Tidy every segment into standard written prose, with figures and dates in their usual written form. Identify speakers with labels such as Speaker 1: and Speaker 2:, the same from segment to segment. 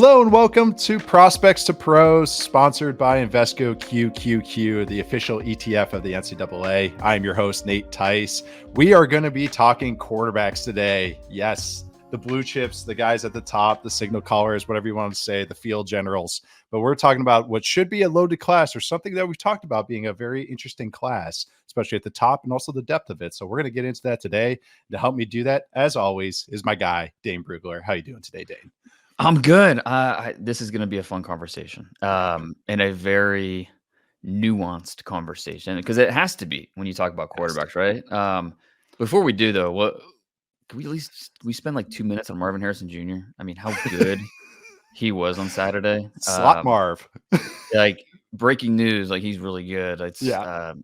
Speaker 1: Hello and welcome to Prospects to Pros, sponsored by Invesco QQQ, the official ETF of the NCAA. I'm your host, Nate Tice. We are going to be talking quarterbacks today. Yes, the blue chips, the guys at the top, the signal callers, whatever you want to say, the field generals. But we're talking about what should be a loaded class, or something that we've talked about being a very interesting class, especially at the top and also the depth of it. So we're going to get into that today. To help me do that, as always, is my guy, Dane Brugler. How you doing today, Dane?
Speaker 2: I'm good. This is going to be a fun conversation, and a very nuanced conversation, because it has to be when you talk about quarterbacks, right? Before we do, though, what can we at least spend like 2 minutes on Marvin Harrison Jr.? I mean, how good he was on Saturday.
Speaker 1: Slot Marv.
Speaker 2: Like, breaking news, like, he's really good. It's
Speaker 1: Yeah.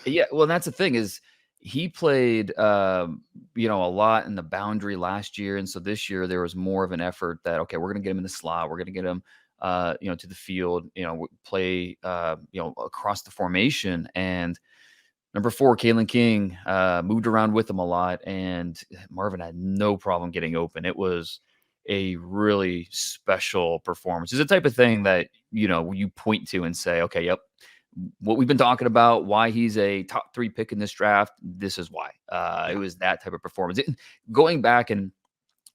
Speaker 2: yeah. Well, that's the thing is he played a lot in the boundary last year, and so this year there was more of an effort that, okay, we're going to get him in the slot, we're going to get him to the field, play across the formation. And number 4, Kalen King, moved around with him a lot, and Marvin had no problem getting open. It was a really special performance. It's the type of thing that, you point to and say, okay, yep, what we've been talking about, why he's a top 3 pick in this draft, this is why. It was that type of performance. Going back, and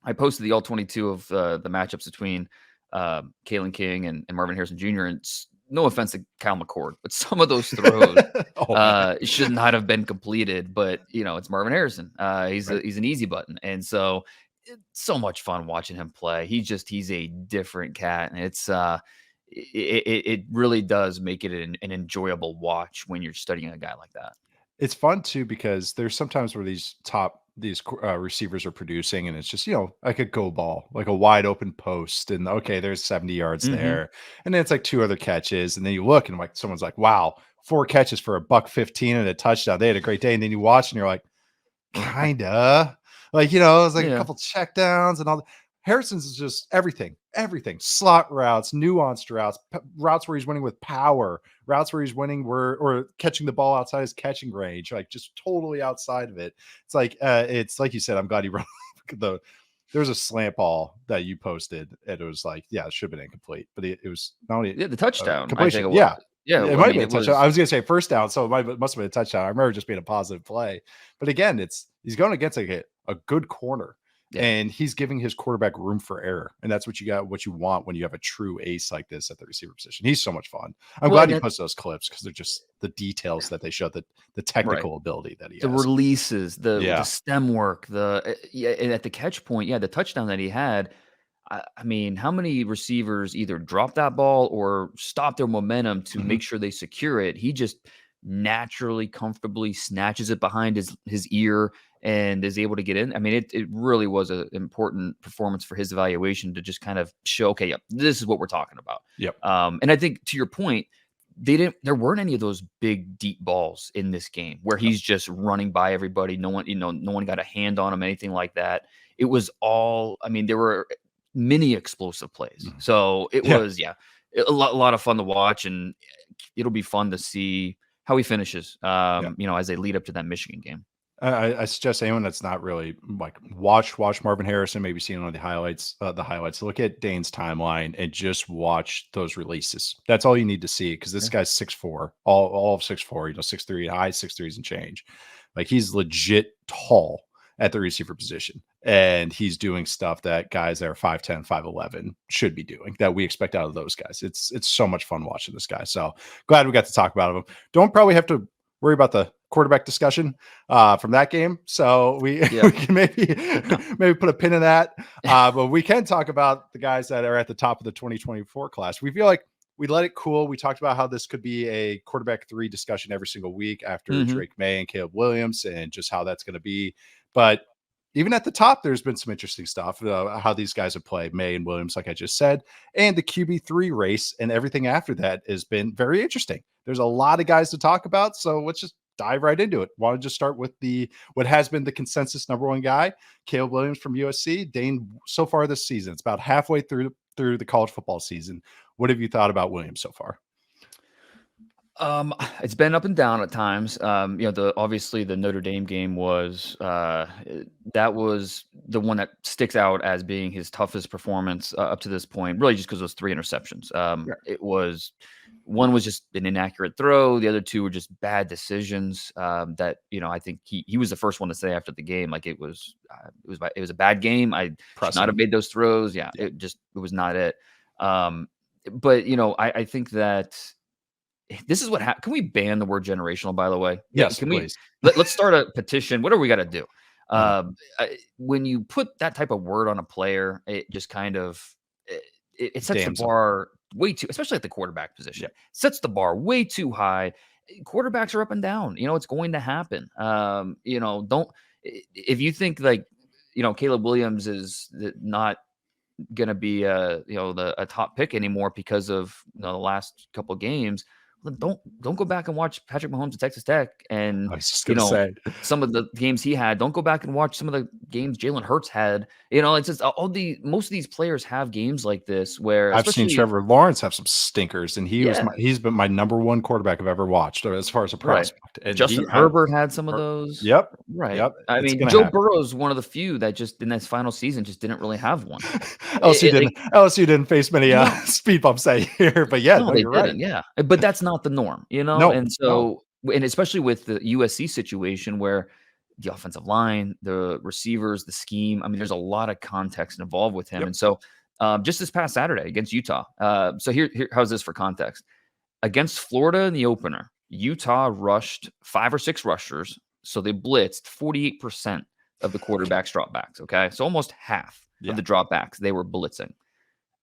Speaker 2: I posted the all 22 of the matchups between Kalen King and Marvin Harrison Jr., and no offense to Kyle McCord, but some of those throws should not have been completed. But it's Marvin Harrison. He's an easy button, and so it's so much fun watching him play. He's a different cat, and it really does make it an enjoyable watch when you're studying a guy like that.
Speaker 1: It's fun too, because there's sometimes where these receivers are producing, and it's just, like a go ball, like a wide open post, and okay, there's 70 yards there, and then it's like 2 other catches, and then you look and like someone's like, wow, 4 catches for $115 and a touchdown. They had a great day, and then you watch and you're like, kinda, like, it was like a couple check downs and all. Harrison's is just everything, slot routes, nuanced routes, routes where he's winning with power, routes where he's winning or catching the ball outside his catching range, like just totally outside of it. It's like you said, I'm glad he wrote there's a slant ball that you posted, and it was like, yeah, it should have been incomplete, but it was not only
Speaker 2: the touchdown
Speaker 1: completion.
Speaker 2: I think
Speaker 1: it might have been a touchdown. I was going to say first down, so it must have been a touchdown. I remember just being a positive play, but again, he's going against like a good corner. Yeah. And he's giving his quarterback room for error. And that's what you want when you have a true ace like this at the receiver position. He's so much fun. I'm glad he puts those clips, because they're just the details that they show, the technical ability that he has.
Speaker 2: The releases, the stem work, and at the catch point, the touchdown that he had. I mean, how many receivers either drop that ball or stop their momentum to make sure they secure it? He just naturally, comfortably snatches it behind his ear and is able to get in. I mean, it really was an important performance for his evaluation to just kind of show, okay, yep, this is what we're talking about.
Speaker 1: Yep.
Speaker 2: And I think, to your point, there weren't any of those big deep balls in this game where he's just running by everybody. No one got a hand on him, anything like that. It was all, I mean, there were mini explosive plays. So it was, a lot of fun to watch, and it'll be fun to see how he finishes, as they lead up to that Michigan game.
Speaker 1: I suggest anyone that's not really like watch Marvin Harrison, maybe seeing on the highlights, look at Dane's timeline and just watch those releases. That's all you need to see, because this guy's 6'4", all of 6'4", 6'3", high 6'3s and change. Like, he's legit tall at the receiver position, and he's doing stuff that guys that are 5'10", 5'11" should be doing, that we expect out of those guys. It's so much fun watching this guy. So glad we got to talk about him. Don't probably have to worry about the quarterback discussion from that game, so we can maybe put a pin in that, but we can talk about the guys that are at the top of the 2024 class. We feel like we let it cool. We talked about how this could be a quarterback 3 discussion every single week after Drake Maye and Caleb Williams, and just how that's going to be. But even at the top, there's been some interesting stuff, how these guys have played, Maye and Williams, like I just said, and the QB3 race and everything after that has been very interesting. There's a lot of guys to talk about, so let's just dive right into it. Want to just start with what has been the consensus number 1 guy, Caleb Williams from USC. Dane, so far this season, it's about halfway through the college football season. What have you thought about Williams so far?
Speaker 2: It's been up and down at times. Obviously the Notre Dame game was that was the one that sticks out as being his toughest performance up to this point, really just because those 3 interceptions.
Speaker 1: Yeah.
Speaker 2: It was one was just an inaccurate throw, the other 2 were just bad decisions. That I think he was the first one to say after the game, like it was a bad game. I should not have made those throws. Yeah. It was not it. But I think that. This is what can we ban the word generational, by the way?
Speaker 1: Yes,
Speaker 2: Can
Speaker 1: please.
Speaker 2: Let's start a petition. Whatever we got to do. When you put that type of word on a player, it just kind of it sets the bar way too, especially at the quarterback position.
Speaker 1: Yeah.
Speaker 2: Sets the bar way too high. Quarterbacks are up and down. It's going to happen. Don't if you think like Caleb Williams is not going to be a top pick anymore because of the last couple of games. Don't go back and watch Patrick Mahomes at Texas Tech and
Speaker 1: I was just gonna say
Speaker 2: some of the games he had. Don't go back and watch some of the games Jalen Hurts had. It's just most of these players have games like this where
Speaker 1: I've seen Trevor Lawrence have some stinkers, and he's been my number 1 quarterback I've ever watched as far as a prospect.
Speaker 2: Right.
Speaker 1: And
Speaker 2: Justin Herbert had some of those.
Speaker 1: Yep.
Speaker 2: Right.
Speaker 1: Yep.
Speaker 2: I mean, Joe Burrow's one of the few that just in this final season just didn't really have one.
Speaker 1: LSU didn't face many speed bumps that year, but you're right.
Speaker 2: Yeah, but that's not the norm, and so and especially with the USC situation where the offensive line, the receivers, the scheme. I mean, there's a lot of context involved with him, and so just this past Saturday against Utah. So here, how's this for context? Against Florida in the opener, Utah rushed 5 or 6 rushers, so they blitzed 48% of the quarterback's dropbacks. Okay, so almost half of the dropbacks they were blitzing.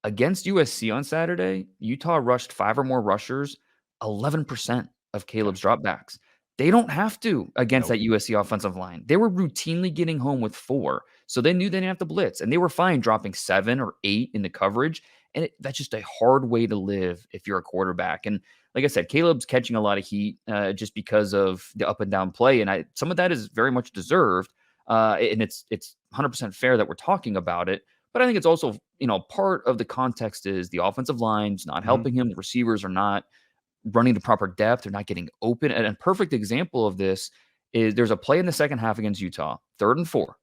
Speaker 2: Against USC on Saturday, Utah rushed 5 or more rushers, 11% of Caleb's dropbacks. They don't have to against that USC offensive line. They were routinely getting home with 4, so they knew they didn't have to blitz, and they were fine dropping 7 or 8 in the coverage, and that's just a hard way to live if you're a quarterback. And like I said, Caleb's catching a lot of heat just because of the up and down play, and some of that is very much deserved, and it's 100% fair that we're talking about it. But I think it's also, part of the context is the offensive line's not helping him. The receivers are not running the proper depth. They're not getting open. And a perfect example of this is there's a play in the second half against Utah, 3rd and 4.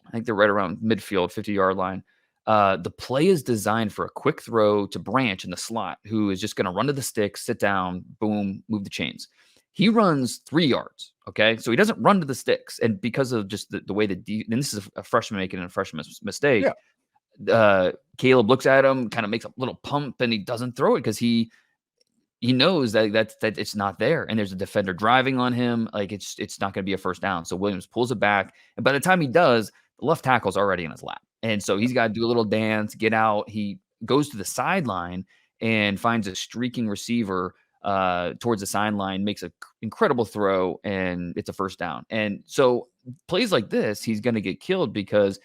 Speaker 2: I think they're right around midfield, 50-yard line. The play is designed for a quick throw to Branch in the slot, who is just going to run to the sticks, sit down, boom, move the chains. He runs 3 yards. Okay. So he doesn't run to the sticks. And because of just the way and this is a freshman making a freshman mistake. Yeah. Caleb looks at him, kind of makes a little pump, and he doesn't throw it because he knows that it's not there, and there's a defender driving on him. Like it's not going to be a first down. So Williams pulls it back, and by the time he does, the left tackle's already in his lap, and so he's got to do a little dance, get out. He goes to the sideline and finds a streaking receiver towards the sideline, makes an incredible throw, and it's a first down. And so plays like this, he's going to get killed because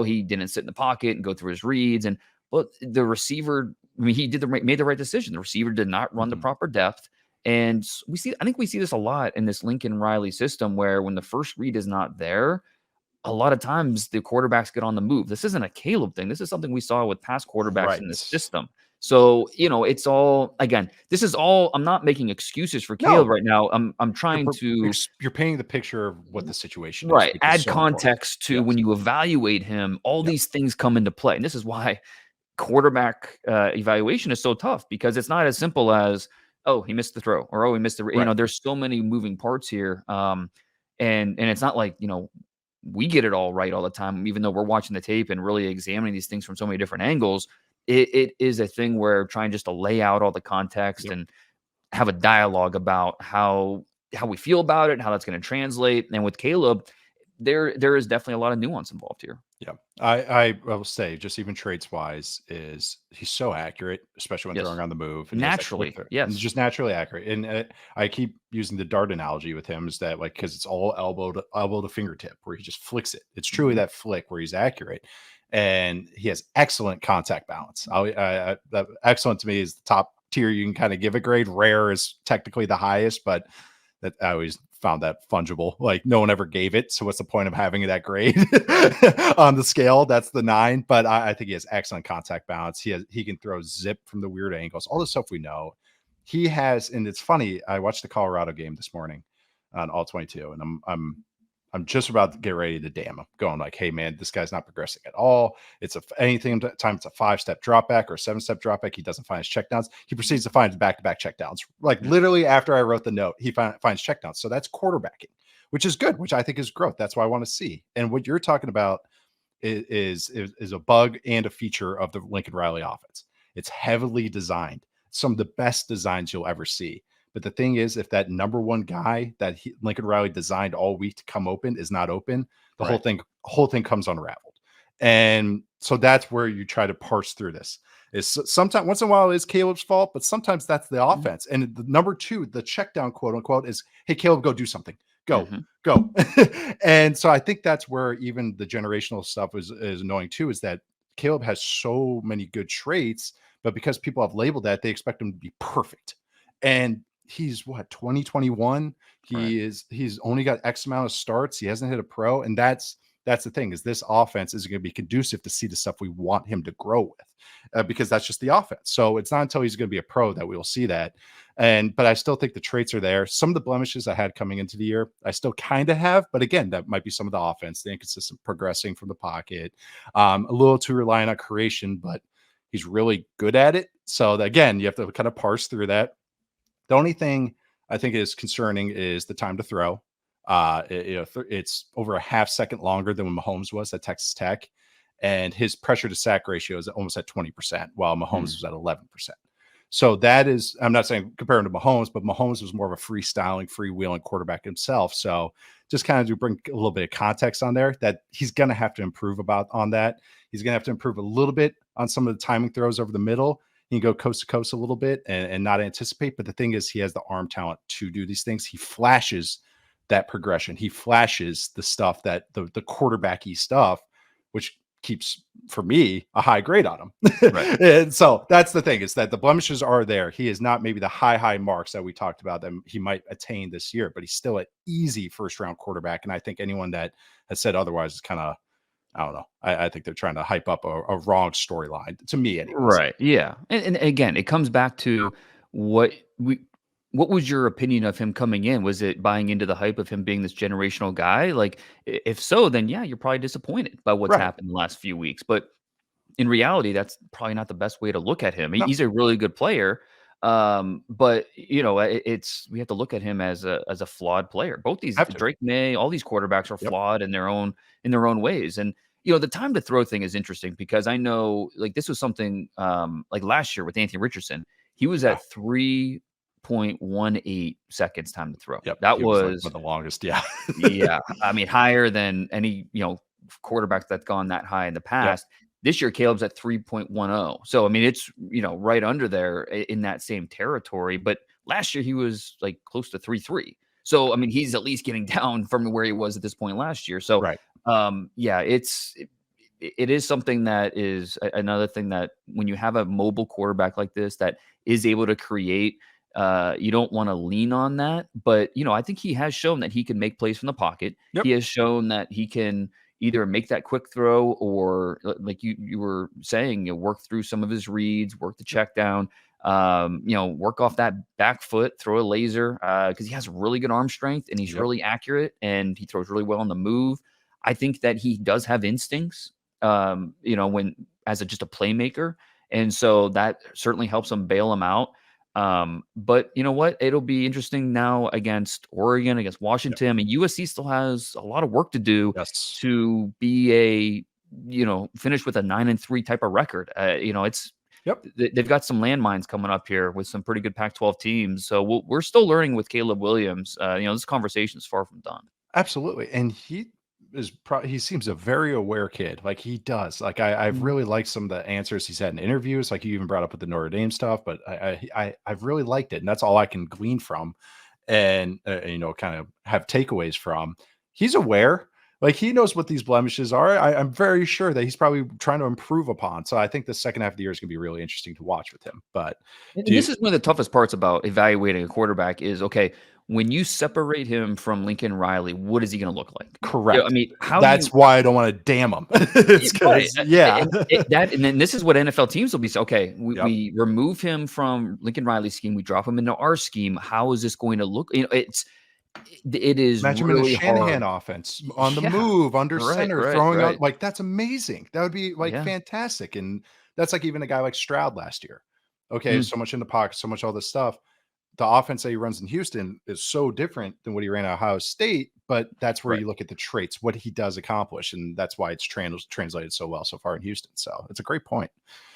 Speaker 2: he didn't sit in the pocket and go through his reads, but the receiver. I mean, he made the right decision. The receiver did not run the proper depth. And I think we see this a lot in this Lincoln Riley system where when the first read is not there, a lot of times the quarterbacks get on the move. This isn't a Caleb thing. This is something we saw with past quarterbacks in this system. So, it's all, again, this is all, I'm not making excuses for Caleb right now. I'm trying to.
Speaker 1: You're painting the picture of what the situation is.
Speaker 2: Right. Add context to when you evaluate him, all these things come into play. And this is why quarterback evaluation is so tough, because it's not as simple as, he missed the throw, or he missed the, there's so many moving parts here. And it's not like, we get it all right all the time, even though we're watching the tape and really examining these things from so many different angles. It is a thing where trying just to lay out all the context and have a dialogue about how we feel about it and how that's going to translate. And with Caleb, there is definitely a lot of nuance involved here.
Speaker 1: Yeah, I will say, just even traits wise, is he's so accurate, especially when throwing on the move. And
Speaker 2: naturally,
Speaker 1: he's just naturally accurate. And I keep using the dart analogy with him, is that because it's all elbow to fingertip, where he just flicks it. It's truly that flick where he's accurate, and he has excellent contact balance. That excellent to me is the top tier. You can kind of give a grade. Rare is technically the highest, but that I always found that fungible. Like no one ever gave it, so what's the point of having that grade on the scale? That's the 9. But I think he has excellent contact balance. He can throw zip from the weird angles, all the stuff we know. he has, and it's funny. I watched the Colorado game this morning on all 22, and I'm just about to get ready to damn him, going like, hey man, this guy's not progressing at all. It's anything time it's a 5-step drop back or a 7-step drop back. He doesn't find his checkdowns. He proceeds to find back-to-back checkdowns. Like literally after I wrote the note, he finds checkdowns. So that's quarterbacking, which is good, which I think is growth. That's what I want to see. And what you're talking about is a bug and a feature of the Lincoln Riley offense. It's heavily designed, some of the best designs you'll ever see. But the thing is, if that number one guy that Lincoln Riley designed all week to come open is not open, the whole thing comes unraveled. And so that's where you try to parse through this. Is sometimes once in a while it is Caleb's fault, but sometimes that's the offense. And the number two, the check down, quote unquote, is, hey, Caleb, go do something. Go. And so I think that's where even the generational stuff is annoying too, is that Caleb has so many good traits, but because people have labeled that, they expect him to be perfect. And he's 2021. He's only got X amount of starts. He hasn't hit a pro. And that's the thing, is this offense is going to be conducive to see the stuff we want him to grow with, because that's just the offense. So it's not until he's going to be a pro that we will see that. But I still think the traits are there. Some of the blemishes I had coming into the year, I still kind of have, but again, that might be some of the offense, the inconsistent progressing from the pocket, a little too reliant on creation, but he's really good at it. So again, you have to kind of parse through that. The only thing I think is concerning is the time to throw. It's over a half second longer than when Mahomes was at Texas Tech, and his pressure to sack ratio is almost at 20%, while Mahomes was at 11%. So that is, I'm not saying comparing to Mahomes, but Mahomes was more of a freewheeling quarterback himself. So just kind of to bring a little bit of context on there, that he's going to have to improve on that. He's going to have to improve a little bit on some of the timing throws over the middle. He can go coast to coast a little bit and not anticipate. But the thing is, he has the arm talent to do these things. He flashes that progression. He flashes the stuff that the quarterbacky stuff, which keeps, for me, a high grade on him. And so that's the thing, is that the blemishes are there. He is not maybe the high marks that we talked about that he might attain this year, but he's still an easy first round quarterback. And I think anyone that has said otherwise is kind of, I don't know. I think they're trying to hype up a wrong storyline, to me anyways.
Speaker 2: Right. Yeah. And again, it comes back to what was your opinion of him coming in? Was it buying into the hype of him being this generational guy? Like, if so, then yeah, you're probably disappointed by what's happened in the last few weeks. But in reality, that's probably not the best way to look at him. He's a really good player. But we have to look at him as a flawed player. Both these Drake Maye, all these quarterbacks are flawed in their own ways. And the time to throw thing is interesting, because I know, like, this was something like last year with Anthony Richardson. He was at 3.18 seconds time to throw. That was
Speaker 1: the longest.
Speaker 2: Yeah. I mean, higher than any quarterback that's gone that high in the past. This year, Caleb's at 3.10. So, I mean, it's, right under there in that same territory. But last year, he was like close to 3.3. So, I mean, he's at least getting down from where he was at this point last year. So, it is something that is another thing that when you have a mobile quarterback like this that is able to create, you don't want to lean on that. But, I think he has shown that he can make plays from the pocket. He has shown that he can either make that quick throw or, like you were saying, work through some of his reads, work the check down, work off that back foot, throw a laser, because he has really good arm strength and he's really accurate and he throws really well on the move. I think that he does have instincts, when as just a playmaker. And so that certainly helps him bail him out. But you know what? It'll be interesting now against Oregon, against Washington. I mean, USC still has a lot of work to do to be finish with a 9-3 type of record. They've got some landmines coming up here with some pretty good Pac-12 teams. So we're still learning with Caleb Williams. This conversation is far from done.
Speaker 1: Absolutely. And he seems a very aware kid. Like, he does. Like, I've really liked some of the answers he's had in interviews. Like, you even brought up with the Notre Dame stuff, but I've really liked it. And that's all I can glean from and, kind of have takeaways from. He's aware, Like, he knows what these blemishes are. I'm very sure that he's probably trying to improve upon. So I think the second half of the year is going to be really interesting to watch with him. But
Speaker 2: And this is one of the toughest parts about evaluating a quarterback is, okay, when you separate him from Lincoln Riley, what is he going to look like? I
Speaker 1: correct.
Speaker 2: mean, how do
Speaker 1: That's
Speaker 2: you
Speaker 1: why I don't want to damn him. It's
Speaker 2: right?
Speaker 1: because, yeah.
Speaker 2: And then this is what NFL teams will be. Okay,
Speaker 1: Yep.
Speaker 2: we remove him from Lincoln Riley's scheme. We drop him into our scheme. How is this going to look? It is
Speaker 1: Imagine him in a
Speaker 2: really
Speaker 1: Shanahan
Speaker 2: hard.
Speaker 1: offense on the
Speaker 2: Yeah.
Speaker 1: move, under center, throwing out.
Speaker 2: Right.
Speaker 1: Like, that's amazing. That would be like
Speaker 2: Yeah.
Speaker 1: fantastic. And that's like even a guy like Stroud last year. Okay,
Speaker 2: Mm,
Speaker 1: so much in the pocket, so much all this stuff. The offense that he runs in Houston is so different than what he ran at Ohio State, but that's where
Speaker 2: right.
Speaker 1: you look at the traits, what he does accomplish, and that's why it's translated so well so far in Houston. So it's a great point.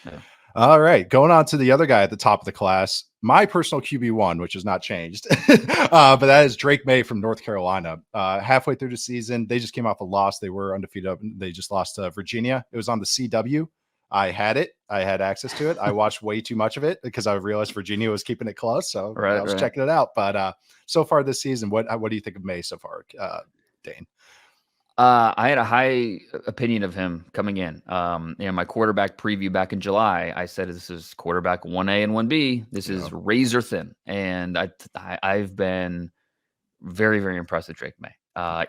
Speaker 2: Yeah.
Speaker 1: All right, going on to the other guy at the top of the class, my personal QB1, which has not changed, but that is Drake Maye from North Carolina. Halfway through the season, they just came off a loss. They were undefeated. They just lost to Virginia. It was on the CW. I had it. I had access to it. I watched way too much of it because I realized Virginia was keeping it close. So I was checking it out. But so far this season, what do you think of Maye so far, Dane?
Speaker 2: I had a high opinion of him coming in. My quarterback preview back in July, I said this is quarterback 1A and 1B. This is razor thin, and I've been very, very impressed with Drake Maye.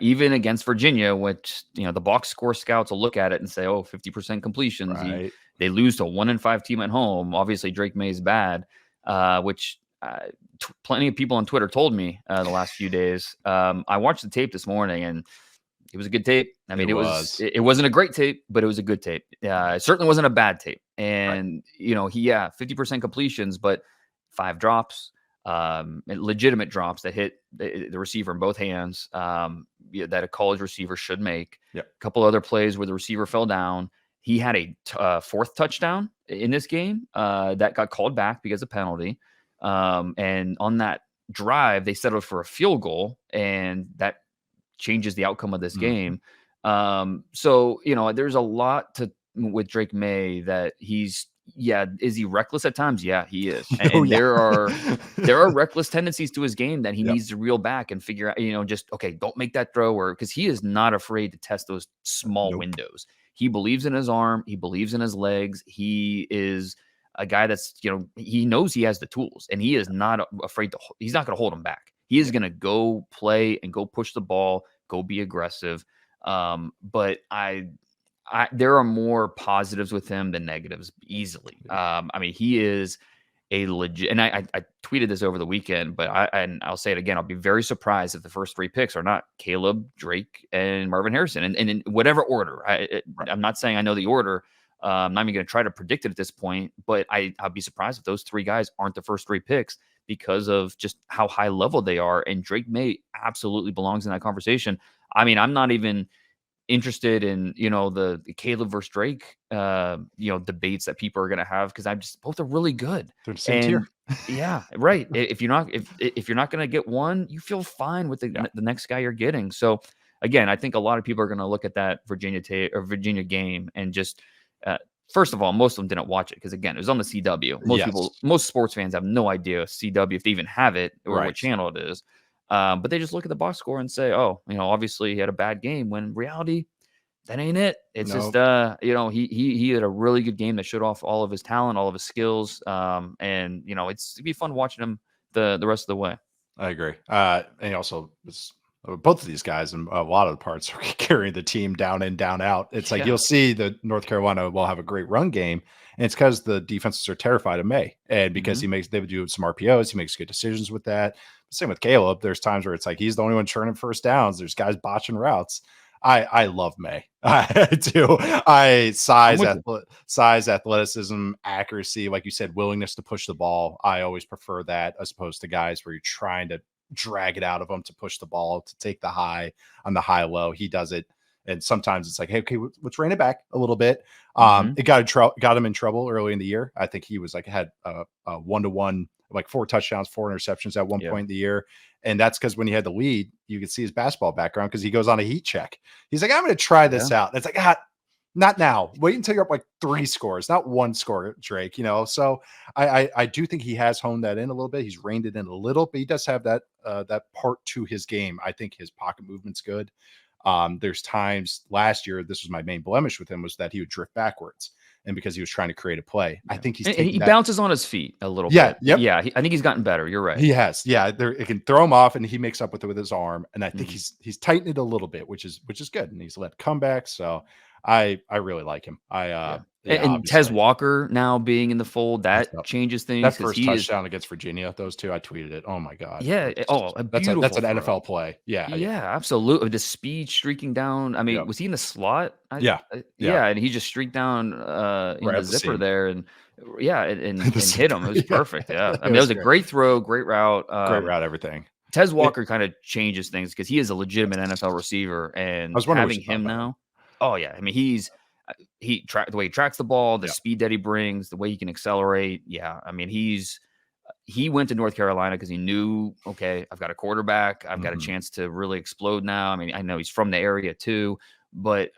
Speaker 2: Even against Virginia, which the box score scouts will look at it and say, "Oh, 50% completions."
Speaker 1: Right.
Speaker 2: They lose to a 1-5 team at home. Obviously, Drake Maye is bad, which plenty of people on Twitter told me the last few days. I watched the tape this morning, and it was a good tape. I mean, it wasn't a great tape, but it was a good tape. It certainly wasn't a bad tape. And he 50% completions, but 5 drops. Legitimate drops that hit the receiver in both hands, that a college receiver should make.
Speaker 1: Yep.
Speaker 2: A couple other plays where the receiver fell down. He had a 4th touchdown in this game that got called back because of penalty. And on that drive, they settled for a field goal, and that changes the outcome of this game. So there's a lot with Drake Maye that he's. Yeah, is he reckless at times? Yeah, he is. And there are reckless tendencies to his game that he needs to reel back and figure out, just don't make that throw, or because he is not afraid to test those small windows. He believes in his arm, he believes in his legs. He is a guy that's, he knows he has the tools, and he is not afraid he's not going to hold him back. He is going to go play and go push the ball, go be aggressive. But there are more positives with him than negatives easily. I mean, he is a legit, and I tweeted this over the weekend, but I'll say it again. I'll be very surprised if the first 3 picks are not Caleb, Drake, and Marvin Harrison, and in whatever order. I'm not saying I know the order. I'm not even going to try to predict it at this point, but I'll be surprised if those 3 guys aren't the first 3 picks because of just how high level they are. And Drake Maye absolutely belongs in that conversation. I mean, I'm not even interested in the Caleb versus Drake debates that people are going to have, because I'm just, both are really good.
Speaker 1: They're the same tier.
Speaker 2: Yeah, right. If you're not going to get one, you feel fine with the next guy you're getting. So again, I think a lot of people are going to look at that Virginia game and just first of all, most of them didn't watch it because, again, it was on the CW. Most sports fans have no idea CW, if they even have it, or what channel it is. But they just look at the box score and say, "Oh, obviously he had a bad game." When in reality, that ain't it. It's just, he had a really good game that showed off all of his talent, all of his skills, and it'd be fun watching him the rest of the way.
Speaker 1: I agree. And he also was. Both of these guys and a lot of the parts are carrying the team down in, down out. It's like you'll see that North Carolina will have a great run game, and it's because the defenses are terrified of Maye, and because they would do some RPOs, he makes good decisions with that. Same with Caleb. There's times where it's like he's the only one churning first downs. There's guys botching routes. I love Maye. I do. Size, athleticism, accuracy, like you said, willingness to push the ball. I always prefer that as opposed to guys where you're trying to drag it out of him to push the ball, to take the high on the high low. He does it. And sometimes it's like, hey, okay, let's rein it back a little bit. It got him in trouble early in the year. I think he was had a 1-to-1, like 4 touchdowns, 4 interceptions at one point in the year. And that's because when he had the lead, you could see his basketball background because he goes on a heat check. He's like, I'm going to try this out. And it's like, not now. Wait until you're up like 3 scores, not 1 score, Drake. So I do think he has honed that in a little bit. He's reined it in a little, but he does have that part to his game. I think his pocket movement's good. There's times last year, this was my main blemish with him, was that he would drift backwards. And because he was trying to create a play, I think he's taking
Speaker 2: he
Speaker 1: that.
Speaker 2: bounces on his feet a little
Speaker 1: Yeah,
Speaker 2: bit.
Speaker 1: yep.
Speaker 2: Yeah, I think he's gotten better. You're right.
Speaker 1: He has. Yeah, it can throw him off, and he makes up with it with his arm. And I think
Speaker 2: Mhm.
Speaker 1: he's tightened it a little bit, which is good. And he's led comebacks. So I really like him.
Speaker 2: Yeah.
Speaker 1: Yeah,
Speaker 2: And Tez
Speaker 1: obviously.
Speaker 2: Walker now being in the fold,
Speaker 1: What's
Speaker 2: that
Speaker 1: up?
Speaker 2: changes things
Speaker 1: That
Speaker 2: because
Speaker 1: first
Speaker 2: he is
Speaker 1: touchdown against Virginia, those two, I tweeted it. Oh my God.
Speaker 2: yeah, a
Speaker 1: That's
Speaker 2: beautiful
Speaker 1: an
Speaker 2: throw.
Speaker 1: NFL play. Yeah, yeah.
Speaker 2: Yeah, absolutely. The speed streaking down. I mean,
Speaker 1: Yep.
Speaker 2: was he in the slot?
Speaker 1: Yeah. Yeah.
Speaker 2: Yeah, and he just streaked down in
Speaker 1: Right
Speaker 2: the
Speaker 1: at the
Speaker 2: zipper
Speaker 1: seam.
Speaker 2: there and yeah,
Speaker 1: The
Speaker 2: and hit him. It
Speaker 1: zipper,
Speaker 2: was
Speaker 1: yeah.
Speaker 2: perfect. Yeah. I
Speaker 1: It
Speaker 2: mean, it
Speaker 1: was
Speaker 2: was a
Speaker 1: great.
Speaker 2: great throw, great route.
Speaker 1: Great route, everything.
Speaker 2: Tez
Speaker 1: It
Speaker 2: Walker kind of changes things because he is a legitimate NFL receiver,
Speaker 1: I
Speaker 2: and
Speaker 1: was wondering what
Speaker 2: having
Speaker 1: you thought
Speaker 2: him
Speaker 1: about him.
Speaker 2: now, oh yeah, I mean the way he tracks the ball, the
Speaker 1: Yeah.
Speaker 2: speed that he brings, the way he can accelerate. Yeah, I mean he went to North Carolina because he knew, okay, I've got a quarterback, I've got a
Speaker 1: Mhm.
Speaker 2: chance to really explode now. I mean, I know he's from the area too, but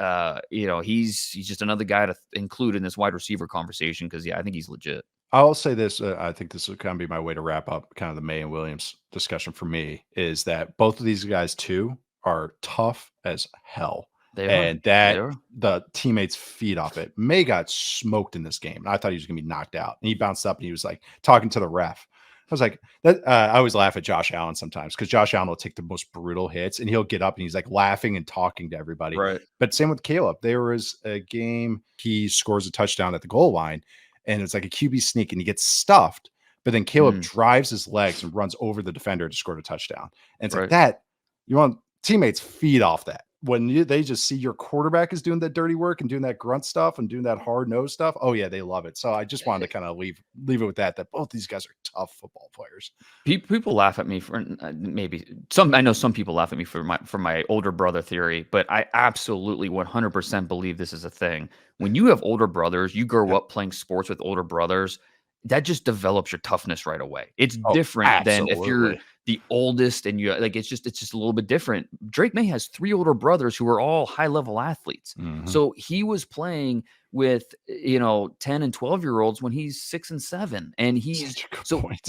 Speaker 2: he's just another guy to include in this wide receiver conversation because yeah, I think he's legit.
Speaker 1: I'll say this. I think this will kind of be my way to wrap up kind of the May and Williams discussion for me, is that both of these guys too are tough as hell.
Speaker 2: They are.
Speaker 1: And
Speaker 2: They
Speaker 1: that
Speaker 2: are.
Speaker 1: the teammates feed off it. May got smoked in this game. And I thought he was gonna be knocked out. And he bounced up and he was like talking to the ref. I was like, that I always laugh at Josh Allen sometimes because Josh Allen will take the most brutal hits and he'll get up and he's like laughing and talking to everybody.
Speaker 2: Right.
Speaker 1: But same with Caleb. There was a game he scores a touchdown at the goal line, and it's like a QB sneak, and he gets stuffed. But then Caleb
Speaker 2: Mm,
Speaker 1: drives his legs and runs over the defender to score a touchdown. And it's like
Speaker 2: right.
Speaker 1: that. You want teammates feed off that when they just see your quarterback is doing that dirty work and doing that grunt stuff and doing that hard nose stuff. Oh yeah, they love it. So I just wanted to kind of leave it with that. That both these guys are tough football players.
Speaker 2: People laugh at me for maybe some. I know some people laugh at me for my older brother theory, but I absolutely 100% believe this is a thing. When you have older brothers, you grow
Speaker 1: Yep.
Speaker 2: up playing sports with older brothers. That just develops your toughness right away. It's
Speaker 1: Oh,
Speaker 2: different than if you're
Speaker 1: absolutely.
Speaker 2: the oldest and you like. It's just a little bit different. Drake May has 3 older brothers who are all high level athletes.
Speaker 1: Mhm.
Speaker 2: So he was playing with 10 and 12-year-olds when he's 6 and 7, and he's
Speaker 1: Such a good
Speaker 2: so,
Speaker 1: point.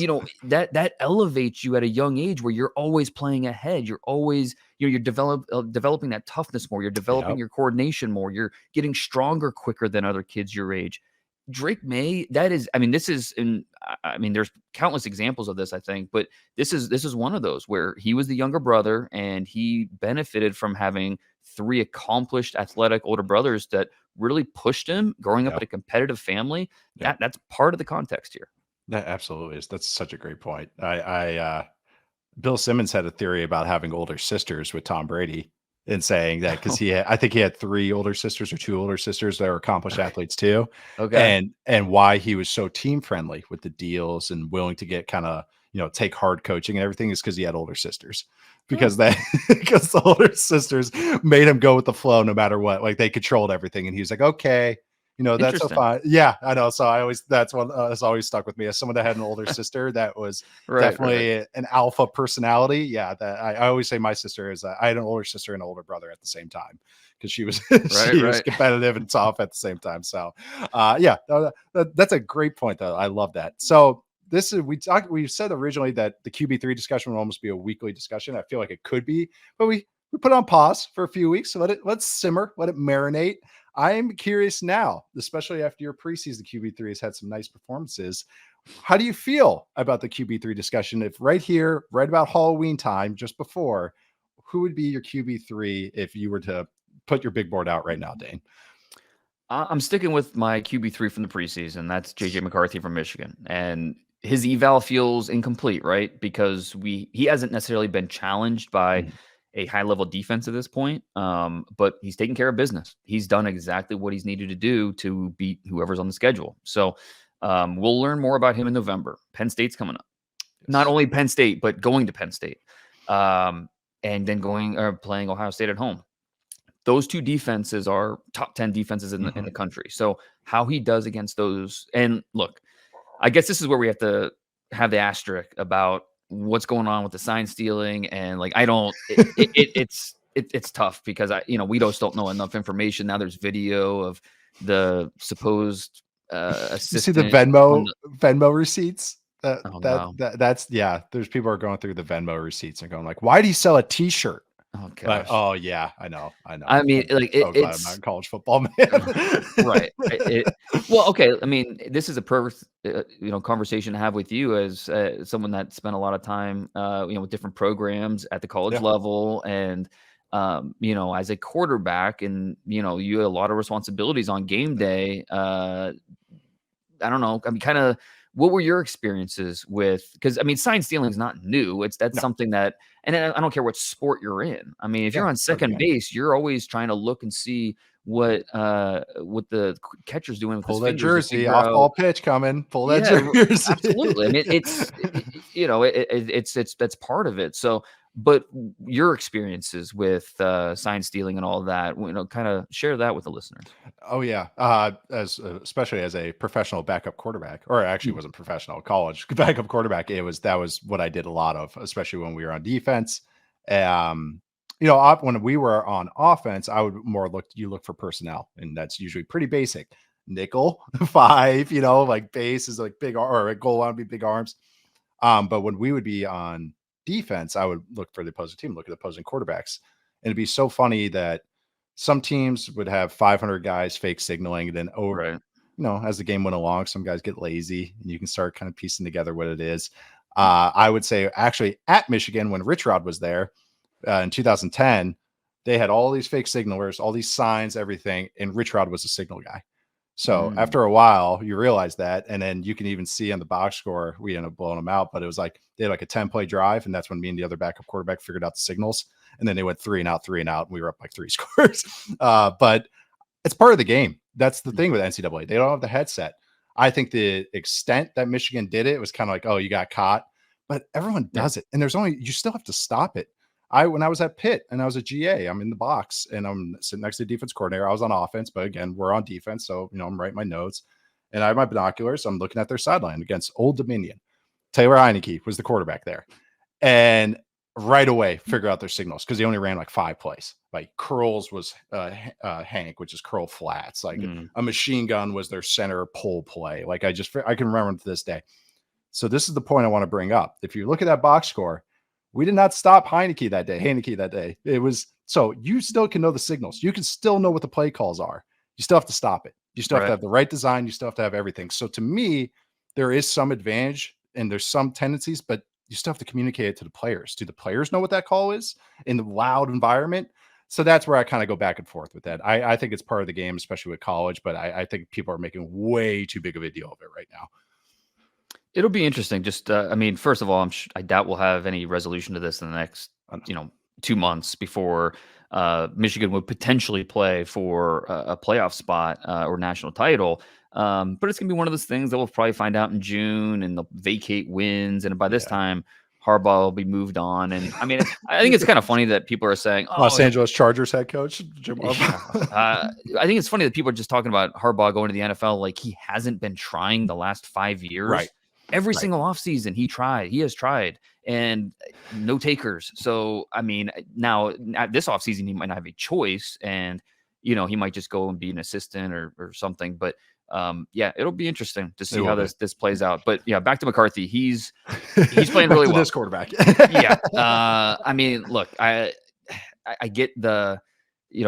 Speaker 2: that elevates you at a young age where you're always playing ahead. You're always, you're developing that toughness more. You're developing
Speaker 1: Yep.
Speaker 2: your coordination more. You're getting stronger quicker than other kids your age. Drake May, that is, I mean, this is, and I mean, there's countless examples of this, I think, but this is one of those where he was the younger brother and he benefited from having 3 accomplished athletic older brothers that really pushed him growing up
Speaker 1: Yep.
Speaker 2: in a competitive family.
Speaker 1: Yep.
Speaker 2: That's part of the context here.
Speaker 1: That absolutely is. That's such a great point. Bill Simmons had a theory about having older sisters with Tom Brady and saying that because I think he had 3 older sisters or 2 older sisters that were accomplished
Speaker 2: Okay.
Speaker 1: athletes too,
Speaker 2: Okay.
Speaker 1: and why he was so team friendly with the deals and willing to get kind of take hard coaching and everything is because he had older sisters.
Speaker 2: Huh.
Speaker 1: Because because the older sisters made him go with the flow no matter what. Like they controlled everything, and he was like, okay. That's so
Speaker 2: Interesting.
Speaker 1: fine. Yeah, I know. So that's one that's always stuck with me as someone that had an older sister that was
Speaker 2: Right. Right.
Speaker 1: definitely an alpha personality. Yeah, that I always say my sister is. I had an older sister and an older brother at the same time because she was
Speaker 2: Right.
Speaker 1: she was
Speaker 2: Right.
Speaker 1: competitive and tough at the same time. So, yeah, that's a great point though. I love that. So this is we said originally that the QB3 discussion would almost be a weekly discussion. I feel like it could be, but we put it on pause for a few weeks. So let's simmer, let it marinate. I'm curious now, especially after your preseason QB3 has had some nice performances. How do you feel about the QB3 discussion? If right here, right about Halloween time, just before, who would be your QB3 if you were to put your big board out right now, Dane?
Speaker 2: I'm sticking with my QB3 from the preseason. That's JJ McCarthy from Michigan. And his eval feels incomplete, right? Because he hasn't necessarily been challenged by
Speaker 1: Mhm.
Speaker 2: a high level defense at this point. But he's taking care of business. He's done exactly what he's needed to do to beat whoever's on the schedule. So we'll learn more about him in November. Penn State's coming up. Not
Speaker 1: Yes.
Speaker 2: only Penn State, but going to Penn State. And then playing Ohio State at home. Those 2 defenses are top 10 defenses in the
Speaker 1: Mhm.
Speaker 2: country. So how he does against those, and look, I guess this is where we have to have the asterisk about what's going on with the sign stealing, and like I don't, it's tough because we don't know enough information. Now there's video of the supposed
Speaker 1: You see the
Speaker 2: assistant on
Speaker 1: Venmo receipts?
Speaker 2: oh no,
Speaker 1: That's yeah. There's people are going through the Venmo receipts and going like, why do you sell a T-shirt?
Speaker 2: Oh
Speaker 1: But
Speaker 2: gosh.
Speaker 1: oh yeah, I know.
Speaker 2: I mean,
Speaker 1: I'm
Speaker 2: like
Speaker 1: so glad I'm not
Speaker 2: it's
Speaker 1: in college football, man.
Speaker 2: right. Well, okay. I mean, this is a perfect, conversation to have with you as someone that spent a lot of time, with different programs at the college
Speaker 1: Yeah,
Speaker 2: level, and as a quarterback, and you have a lot of responsibilities on game day. I don't know. I mean, kind of, what were your experiences with? Because I mean, sign stealing is not new. That's
Speaker 1: no,
Speaker 2: something that, and I don't care what sport you're in. I mean, if
Speaker 1: yeah,
Speaker 2: you're on
Speaker 1: it's part of the
Speaker 2: second
Speaker 1: game.
Speaker 2: base, you're always trying to look and see what the catcher's doing with his
Speaker 1: Pull that
Speaker 2: fingers to
Speaker 1: jersey,
Speaker 2: figure
Speaker 1: off
Speaker 2: out.
Speaker 1: ball pitch coming. Pull that
Speaker 2: Yeah, absolutely. I mean,
Speaker 1: jersey.
Speaker 2: it's that's part of it. So, but your experiences with sign stealing and all that, kind of share that with the listeners.
Speaker 1: Oh yeah, as especially as a professional backup quarterback, or actually
Speaker 2: Mm,
Speaker 1: wasn't professional, college backup quarterback. That was what I did a lot of, especially when we were on defense. Um, when we were on offense, I would more look for personnel, and that's usually pretty basic. Nickel, five, like base is like big, or a goal line would be big arms. But when we would be on defense, I would look for the opposing team, look at the opposing quarterbacks. And it'd be so funny that some teams would have 500 guys fake signaling. And then,
Speaker 2: right.
Speaker 1: as the game went along, some guys get lazy and you can start kind of piecing together what it is. I would say actually at Michigan, when Rich Rod was there in 2010, they had all these fake signalers, all these signs, everything. And Rich Rod was a signal guy. So
Speaker 2: Mm,
Speaker 1: after a while, you realize that, and then you can even see on the box score, we ended up blowing them out. But it was like they had like a 10-play drive, and that's when me and the other backup quarterback figured out the signals. And then they went 3-and-out, 3-and-out, and we were up like 3 scores. But it's part of the game. That's the
Speaker 2: mm,
Speaker 1: thing with NCAA. They don't have the headset. I think the extent that Michigan did it was kind of like, oh, you got caught, but everyone
Speaker 2: yeah.
Speaker 1: does it, and you still have to stop it. When I was at Pitt and I was a GA, I'm in the box and I'm sitting next to the defense coordinator. I was on offense, but again, we're on defense, so I'm writing my notes, and I have my binoculars. I'm looking at their sideline against Old Dominion. Taylor Heineke was the quarterback there, and right away figure out their signals because they only ran like 5 plays. Like curls was Hank, which is curl flats. Like
Speaker 2: Mm,
Speaker 1: a machine gun was their center pull play. Like I can remember to this day. So this is the point I want to bring up. If you look at that box score, we did not stop Heineke that day. It was so you still can know the signals. You can still know what the play calls are. You still have to stop it. You still have to
Speaker 2: right.
Speaker 1: have the right design. You still have to have everything. So to me, there is some advantage and there's some tendencies, but you still have to communicate it to the players. Do the players know what that call is in the loud environment? So that's where I kind of go back and forth with that. I think it's part of the game, especially with college, but I think people are making way too big of a deal of it right now.
Speaker 2: It'll be interesting. Just, I mean, first of all, I doubt we'll have any resolution to this in the next,
Speaker 1: I know.
Speaker 2: 2 months before Michigan would potentially play for a playoff spot or national title. But it's gonna be one of those things that we'll probably find out in June, and they'll vacate wins, and by this
Speaker 1: Yeah.
Speaker 2: time, Harbaugh will be moved on. And I mean, I think it's kind of funny that people are saying, "Oh,
Speaker 1: Los Angeles Chargers head coach Jim
Speaker 2: yeah."
Speaker 1: Harbaugh.
Speaker 2: I think it's funny that people are just talking about Harbaugh going to the NFL like he hasn't been trying the last 5 years.
Speaker 1: Right,
Speaker 2: Every
Speaker 1: right.
Speaker 2: single offseason, he has tried, and no takers. So, I mean, now at this offseason, he might not have a choice, and he might just go and be an assistant or something. But yeah, it'll be interesting to
Speaker 1: It
Speaker 2: see
Speaker 1: will
Speaker 2: how
Speaker 1: be.
Speaker 2: this plays out. But yeah, back to McCarthy, he's playing
Speaker 1: Back
Speaker 2: really
Speaker 1: to
Speaker 2: well.
Speaker 1: this quarterback.
Speaker 2: Yeah. I mean, look, I get the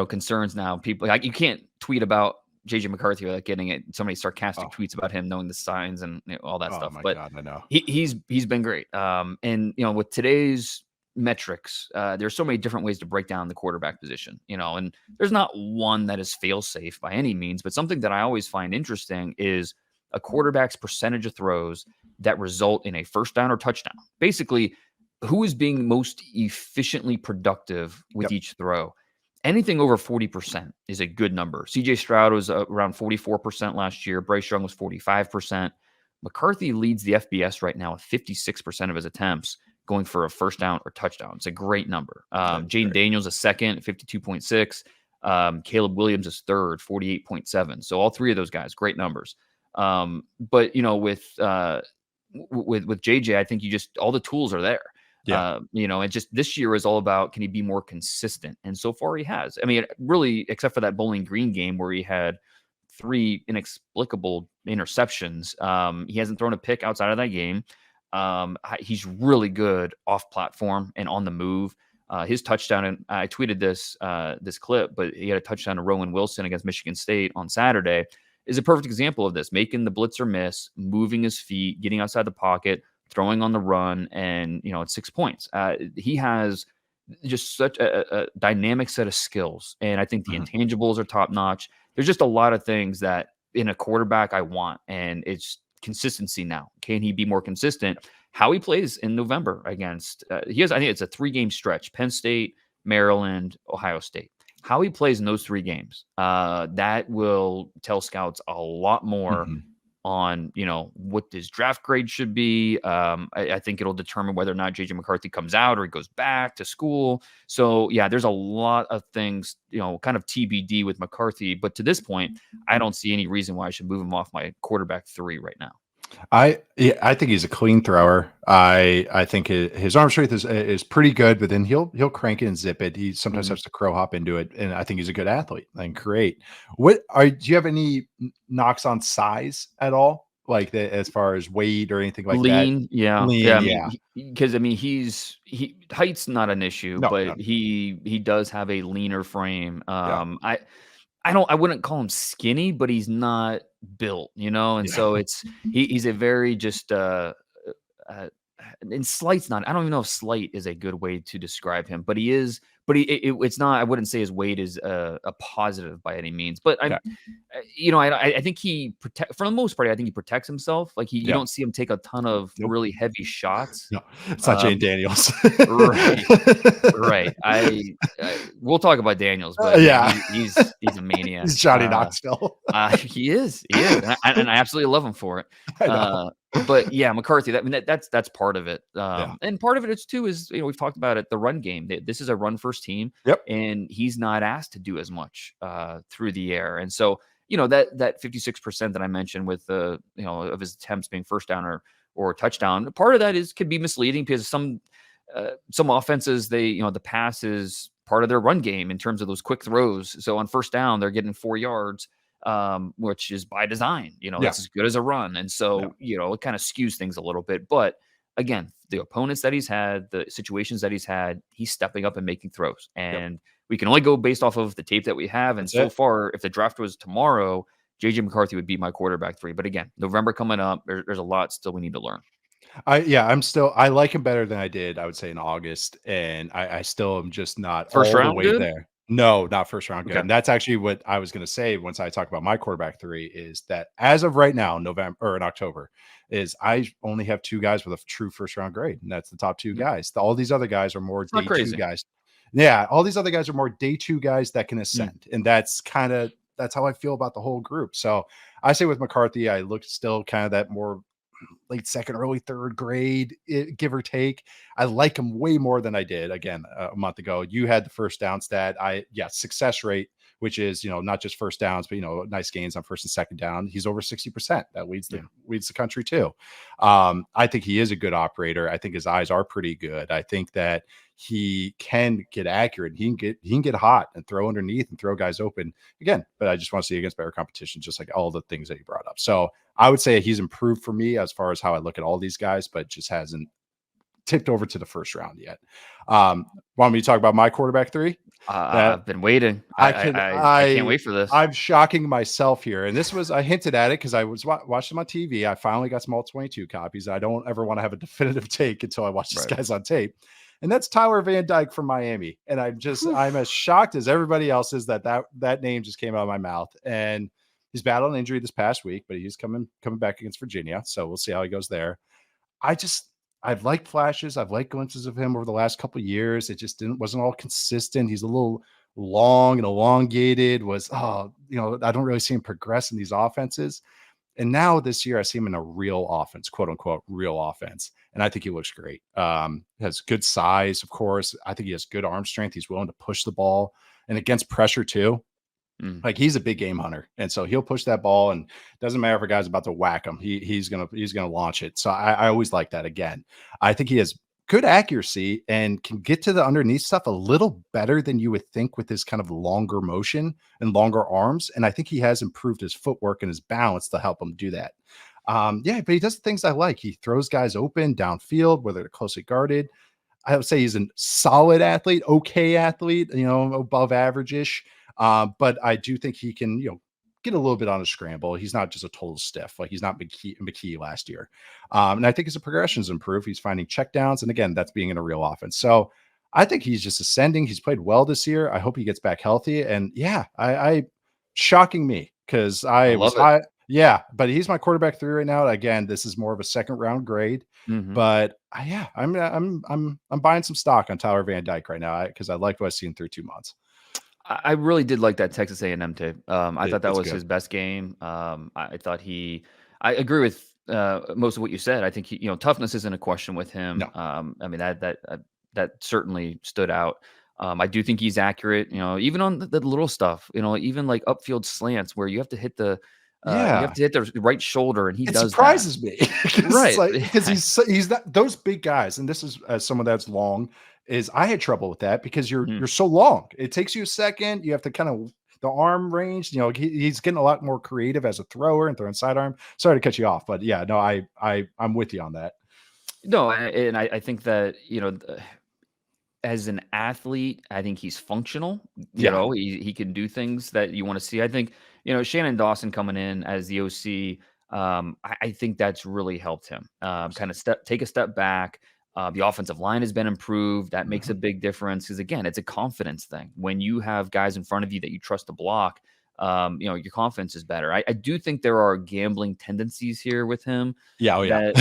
Speaker 2: concerns now. People, like, you can't tweet about JJ McCarthy without getting it. So many sarcastic
Speaker 1: Oh,
Speaker 2: tweets about him knowing the signs and all that
Speaker 1: oh
Speaker 2: stuff.
Speaker 1: my
Speaker 2: But
Speaker 1: God, I know.
Speaker 2: he's been great. And with today's metrics, there's so many different ways to break down the quarterback position. And there's not one that is fail safe by any means. But something that I always find interesting is a quarterback's percentage of throws that result in a first down or touchdown. Basically, who is being most efficiently productive with
Speaker 1: Yep.
Speaker 2: each throw. Anything over 40% is a good number. CJ Stroud was around 44% last year. Bryce Young was 45%. McCarthy leads the FBS right now with 56% of his attempts going for a first down or touchdown. It's a great number.
Speaker 1: That's
Speaker 2: Jayden
Speaker 1: great.
Speaker 2: Daniels is second, 52.6. Caleb Williams is third, 48.7. So all three of those guys, great numbers. But with JJ, I think all the tools are there.
Speaker 1: Yeah.
Speaker 2: And just this year is all about, can he be more consistent? And so far he has. I mean, really, except for that Bowling Green game where he had 3 inexplicable interceptions. He hasn't thrown a pick outside of that game. He's really good off platform and on the move. His touchdown, and I tweeted this clip, but he had a touchdown to Rowan Wilson against Michigan State on Saturday, is a perfect example of this, making the blitzer miss, moving his feet, getting outside the pocket, throwing on the run, and it's 6 points. He has just such a dynamic set of skills, and I think the intangibles are top notch. There's just a lot of things that in a quarterback I want, and it's consistency now. Can he be more consistent? How he plays in November against I think it's a 3-game stretch: Penn State, Maryland, Ohio State. How he plays in those 3 games, that will tell scouts a lot more on what his draft grade should be. I think it'll determine whether or not JJ McCarthy comes out or he goes back to school. So yeah, there's a lot of things kind of TBD with McCarthy, but to this point I don't see any reason why I should move him off my quarterback 3 right now.
Speaker 1: I think he's a clean thrower. I think his arm strength is pretty good, but then he'll crank it and zip it. He sometimes has to crow hop into it, and I think he's a good athlete and great. Do you have any knocks on size at all, like that, as far as weight or anything like
Speaker 2: Lean,
Speaker 1: that?
Speaker 2: yeah,
Speaker 1: Lean,
Speaker 2: yeah. Because height's not an issue, but
Speaker 1: No.
Speaker 2: he does have a leaner frame.
Speaker 1: Yeah.
Speaker 2: I wouldn't call him skinny, but he's not built, and so he's a very just and slight's not, I don't even know if slight is a good way to describe him, but he is, but it's not, I wouldn't say his weight is a positive by any means, but I think for the most part, I think he protects himself. Like you don't see him take a ton of really heavy shots.
Speaker 1: No, it's not Jayden Daniels.
Speaker 2: Right. We'll talk about Daniels, but he's a maniac.
Speaker 1: He's Johnny Knoxville.
Speaker 2: He is, and I absolutely love him for it. But yeah, McCarthy, that's part of it. And part of it is we've talked about it, the run game. This is a run first team.
Speaker 1: Yep.
Speaker 2: And he's not asked to do as much through the air. And so, that 56% that I mentioned with of his attempts being first down or touchdown, part of that could be misleading because some offenses, the pass is part of their run game in terms of those quick throws. So on first down, they're getting 4 yards. Which is by design, that's as good as a run. And so, it kind of skews things a little bit. But again, the opponents that he's had, the situations that he's had, he's stepping up and making throws. And we can only go based off of the tape that we have. And so far, if the draft was tomorrow, JJ McCarthy would be my quarterback 3. But again, November coming up, there's a lot still we need to learn.
Speaker 1: I like him better than I did, I would say, in August. And I still am just not
Speaker 2: first round
Speaker 1: the way
Speaker 2: good?
Speaker 1: there. No, not first round good.
Speaker 2: Okay.
Speaker 1: And that's actually what I was going to say once I talk about my quarterback 3 is that as of right now, November or in October, is I only have 2 guys with a true first round grade. And that's the top 2 guys. All these other guys are more day 2 guys. Yeah. All these other guys are more day 2 guys that can ascend. And that's how I feel about the whole group. So I say with McCarthy, I look still kind of that more late second, early third grade, give or take. I like him way more than I did again a month ago. You had the first down stat. Success rate, which is not just first downs, but nice gains on first and second down. He's over 60%. That leads the country too. I think he is a good operator. I think his eyes are pretty good. I think that he can get accurate. He can get hot and throw underneath and throw guys open again. But I just want to see against better competition, just like all the things that he brought up. So I would say he's improved for me as far as how I look at all these guys, but just hasn't tipped over to the first round yet. Want me to talk about my quarterback 3?
Speaker 2: I've been waiting. I can't wait for this.
Speaker 1: I'm shocking myself here. And I hinted at it because I was watching him on TV. I finally got some all 22 copies. I don't ever want to have a definitive take until I watch these guys on tape. And that's Tyler Van Dyke from Miami. And I'm as shocked as everybody else is that name just came out of my mouth. And he's battled an injury this past week, but he's coming back against Virginia. So we'll see how he goes there. I've liked flashes. I've liked glimpses of him over the last couple of years. It just wasn't all consistent. He's a little long and elongated. I don't really see him progress in these offenses. And now this year I see him in a real offense, quote unquote, real offense. And I think he looks great. Has good size, of course. I think he has good arm strength. He's willing to push the ball and against pressure too. Like he's a big game hunter. And so he'll push that ball and doesn't matter if a guy's about to whack him. He's going to launch it. So I always like that. Again, I think he has good accuracy and can get to the underneath stuff a little better than you would think with his kind of longer motion and longer arms. And I think he has improved his footwork and his balance to help him do that. But he does the things I like. He throws guys open downfield, whether they're closely guarded. I would say he's a solid athlete, okay athlete, above average-ish. But I do think he can, get a little bit on a scramble. He's not just a total stiff. Like he's not McKee last year. And I think his progression's improved. He's finding checkdowns. And again, that's being in a real offense. So I think he's just ascending. He's played well this year. I hope he gets back healthy. And yeah, I shocking me because
Speaker 2: I
Speaker 1: I was
Speaker 2: love it.
Speaker 1: high. Yeah, but he's my quarterback 3 right now. Again, this is more of a second round grade.
Speaker 2: Mhm.
Speaker 1: But yeah, I'm buying some stock on Tyler Van Dyke right now because I liked what I've seen through 2 months.
Speaker 2: I really did like that Texas A&M tape. I thought that
Speaker 1: It's
Speaker 2: was
Speaker 1: good.
Speaker 2: his best game. I thought I agree with most of what you said. I think toughness isn't a question with him.
Speaker 1: No.
Speaker 2: I mean that certainly stood out. I do think he's accurate. Even on the little stuff. Even like upfield slants where you have to hit the
Speaker 1: Yeah.
Speaker 2: right shoulder, and he
Speaker 1: It
Speaker 2: does that.
Speaker 1: surprises me because
Speaker 2: Right.
Speaker 1: he's not those big guys, and this is as someone that's long. Is I had trouble with that because you're
Speaker 2: Mhm.
Speaker 1: so long. It takes you a second. You have to kind of the arm range. He's getting a lot more creative as a thrower and throwing sidearm. Sorry to cut you off, but yeah, no, I'm with you on that.
Speaker 2: No, and I think that as an athlete, I think he's functional.
Speaker 1: Yeah,
Speaker 2: He can do things that you want to see. I think, Shannon Dawson coming in as the OC, I think that's really helped him kind of take a step back. The offensive line has been improved. That makes
Speaker 1: Mhm.
Speaker 2: a big difference because, again, it's a confidence thing. When you have guys in front of you that you trust to block, your confidence is better. I do think there are gambling tendencies here with him
Speaker 1: Yeah, oh yeah.
Speaker 2: that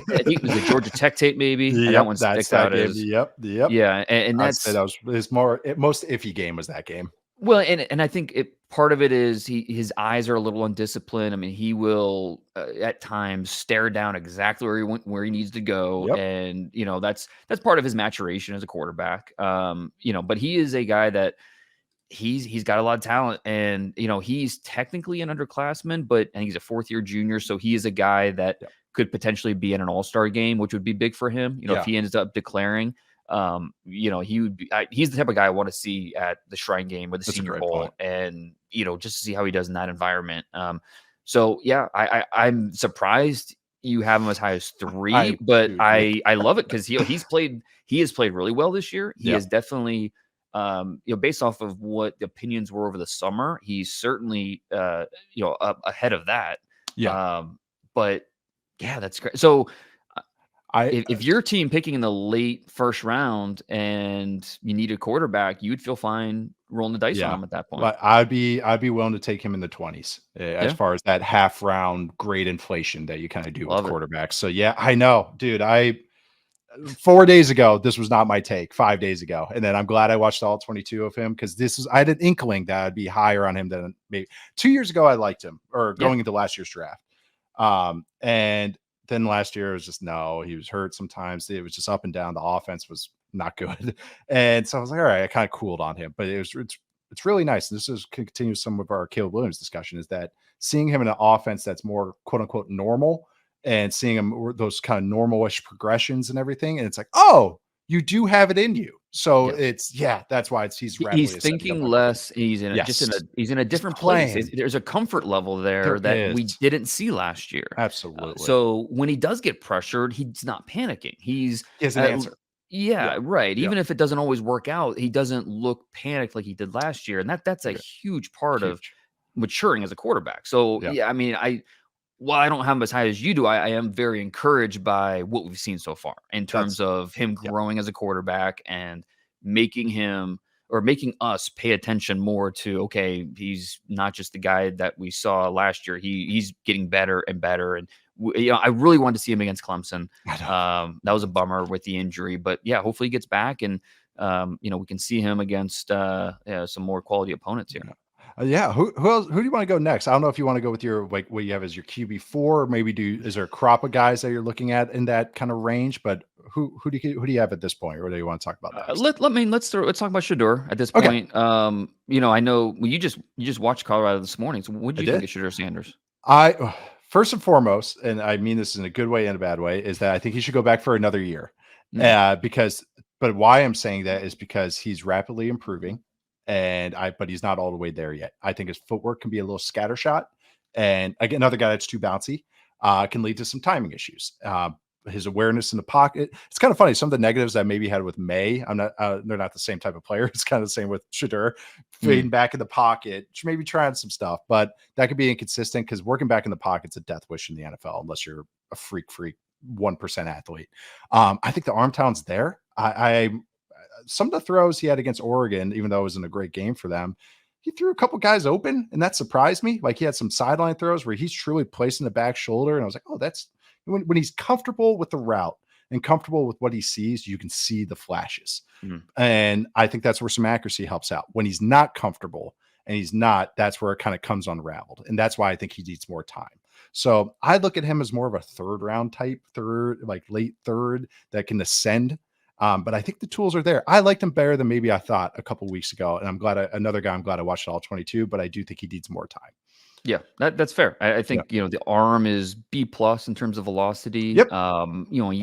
Speaker 2: I think it was the Georgia Tech tape maybe, and that
Speaker 1: Yep,
Speaker 2: one
Speaker 1: that's
Speaker 2: sticks
Speaker 1: that
Speaker 2: out
Speaker 1: game.
Speaker 2: as
Speaker 1: Yep.
Speaker 2: yeah, and
Speaker 1: I'd say
Speaker 2: that's
Speaker 1: that was his most iffy game was that game.
Speaker 2: well, and I think part of it is his eyes are a little undisciplined. I mean, he will at times stare down exactly where he needs to go,
Speaker 1: Yep.
Speaker 2: and that's part of his maturation as a quarterback. But he is a guy that he's got a lot of talent, and he's technically an underclassman, but and he's a 4th-year junior, so he is a guy that
Speaker 1: Yep.
Speaker 2: could potentially be in an all-star game, which would be big for him. If
Speaker 1: Yeah.
Speaker 2: he ends up declaring, he would be. He's the type of guy I want to see at the Shrine Game or the
Speaker 1: That's a
Speaker 2: Senior
Speaker 1: great
Speaker 2: Bowl,
Speaker 1: point.
Speaker 2: and just to see how he does in that environment. So yeah, I'm surprised you have him as high as 3,
Speaker 1: I
Speaker 2: but
Speaker 1: dude,
Speaker 2: I love it because he has played really well this year. He
Speaker 1: yeah.
Speaker 2: has definitely based off of what the opinions were over the summer, he's certainly, up ahead of that.
Speaker 1: Yeah.
Speaker 2: But yeah, that's great. So
Speaker 1: I
Speaker 2: if your team picking in the late first round and you need a quarterback, you'd feel fine rolling the dice on
Speaker 1: Yeah.
Speaker 2: him at that point.
Speaker 1: But I'd be willing to take him in the 20s, as
Speaker 2: Yeah,
Speaker 1: far as that half round grade inflation that you kinda do with
Speaker 2: love it.
Speaker 1: quarterbacks. So, yeah, I know, dude, 4 days ago, this was not my take, 5 days ago, and then I'm glad I watched all 22 of him because I had an inkling that I'd be higher on him than maybe 2 years ago, I liked him, or
Speaker 2: Yeah,
Speaker 1: going into last year's draft. And then last year, it was just no, he was hurt sometimes. It was just up and down. The offense was not good. And so I was like, all right, I kind of cooled on him. But it's really nice. And this is continues some of our Caleb Williams discussion, is that seeing him in an offense that's more quote unquote normal and seeing him those kind of normal-ish progressions and everything. And it's like, oh, you do have it in you. So
Speaker 2: yeah.
Speaker 1: that's why he's
Speaker 2: He's
Speaker 1: rapidly ascending up
Speaker 2: thinking
Speaker 1: my board.
Speaker 2: less. Just in
Speaker 1: Yes.
Speaker 2: a
Speaker 1: He's
Speaker 2: different place.
Speaker 1: playing.
Speaker 2: There's a comfort level
Speaker 1: There
Speaker 2: there that
Speaker 1: is.
Speaker 2: we didn't see last year.
Speaker 1: Absolutely.
Speaker 2: So when he does get pressured, he's not panicking. He's
Speaker 1: He has an
Speaker 2: uh,
Speaker 1: answer.
Speaker 2: yeah,
Speaker 1: Yep.
Speaker 2: right.
Speaker 1: Yep.
Speaker 2: Even if it doesn't always work out, he doesn't look panicked like he did last year, and that's a
Speaker 1: Okay.
Speaker 2: huge part of
Speaker 1: Huge.
Speaker 2: maturing as a quarterback. So
Speaker 1: Yeah.
Speaker 2: yeah, I mean, while I don't have him as high as you do, I am very encouraged by what we've seen so far in terms
Speaker 1: That's
Speaker 2: of him
Speaker 1: yeah.
Speaker 2: growing as a quarterback and making him or making us pay attention more to, okay, he's not just the guy that we saw last year. He's getting better and better. And I really wanted to see him against Clemson.
Speaker 1: I know.
Speaker 2: That was a bummer with the injury, but yeah, hopefully he gets back and we can see him against some more quality opponents here.
Speaker 1: Yeah. Who else? Who do you want to go next? I don't know if you want to go with your like what you have as your QB4, or maybe is there a crop of guys that you're looking at in that kind of range? But who do you have at this point, or do you want to talk about next?
Speaker 2: Let's talk about Shedeur at this
Speaker 1: Okay,
Speaker 2: point. I know you just watched Colorado this morning. So what
Speaker 1: I
Speaker 2: do you think
Speaker 1: did.
Speaker 2: of Shedeur Sanders?
Speaker 1: I first and foremost, and I mean this in a good way and a bad way, is that I think he should go back for another year.
Speaker 2: Mm,
Speaker 1: Because, but why I'm saying that is because he's rapidly improving, but he's not all the way there yet. I think his footwork can be a little scattershot, and again, another guy that's too bouncy can lead to some timing issues. his awareness in the pocket. It's kind of funny. Some of the negatives I maybe had with Maye, they're not the same type of player. It's kind of the same with Shedeur, fading back in the pocket, maybe trying some stuff, but that could be inconsistent because working back in the pocket's a death wish in the NFL unless you're a freak 1% athlete. I think the arm talent's there. I some of the throws he had against Oregon, even though it wasn't a great game for them, he threw a couple guys open, and that surprised me. Like he had some sideline throws where he's truly placing the back shoulder, and I was like, oh, that's when he's comfortable with the route and comfortable with what he sees, you can see the flashes. And I think that's where some accuracy helps out. When he's not comfortable and that's where it kind of comes unraveled. And that's why I think he needs more time. So I look at him as more of a third round type, like late third that can ascend. But I think the tools are there. I liked him better than maybe I thought a couple weeks ago. And I'm glad I'm glad I watched all 22, but I do think he needs more time.
Speaker 2: Yeah, that's fair. I think, the arm is B+ in terms of velocity.
Speaker 1: Yep.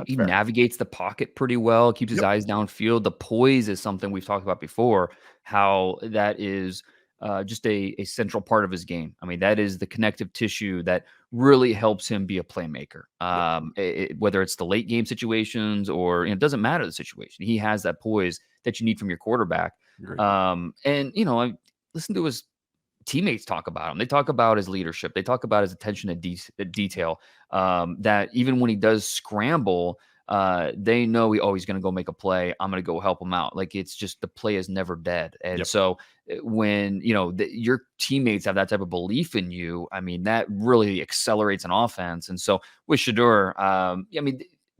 Speaker 2: He navigates the pocket pretty well, keeps his eyes downfield. The poise is something we've talked about before, how that is just a central part of his game. I mean, that is the connective tissue that really helps him be a playmaker. Whether it's the late game situations or it doesn't matter the situation. He has that poise that you need from your quarterback. I listen to his teammates talk about him. They talk about his leadership. They talk about his attention to detail. That even when he does scramble, they know he's going to go make a play. I'm going to go help him out. Like it's just the play is never dead. And so when your teammates have that type of belief in you, I mean that really accelerates an offense. And so with Shedeur,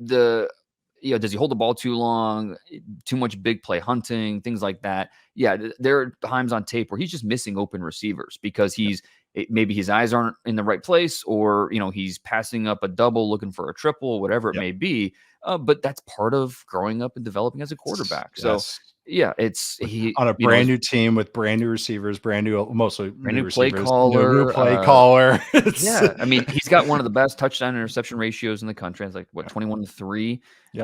Speaker 2: does he hold the ball too long, too much big play hunting, things like that? Yeah, there are times on tape where he's just missing open receivers because maybe his eyes aren't in the right place, or he's passing up a double looking for a triple, whatever it may be. But that's part of growing up and developing as a quarterback. So it's
Speaker 1: on a brand new team with brand new receivers, mostly
Speaker 2: brand new
Speaker 1: play
Speaker 2: caller.
Speaker 1: New play caller.
Speaker 2: I mean, he's got one of the best touchdown interception ratios in the country. It's like 21-3.
Speaker 1: He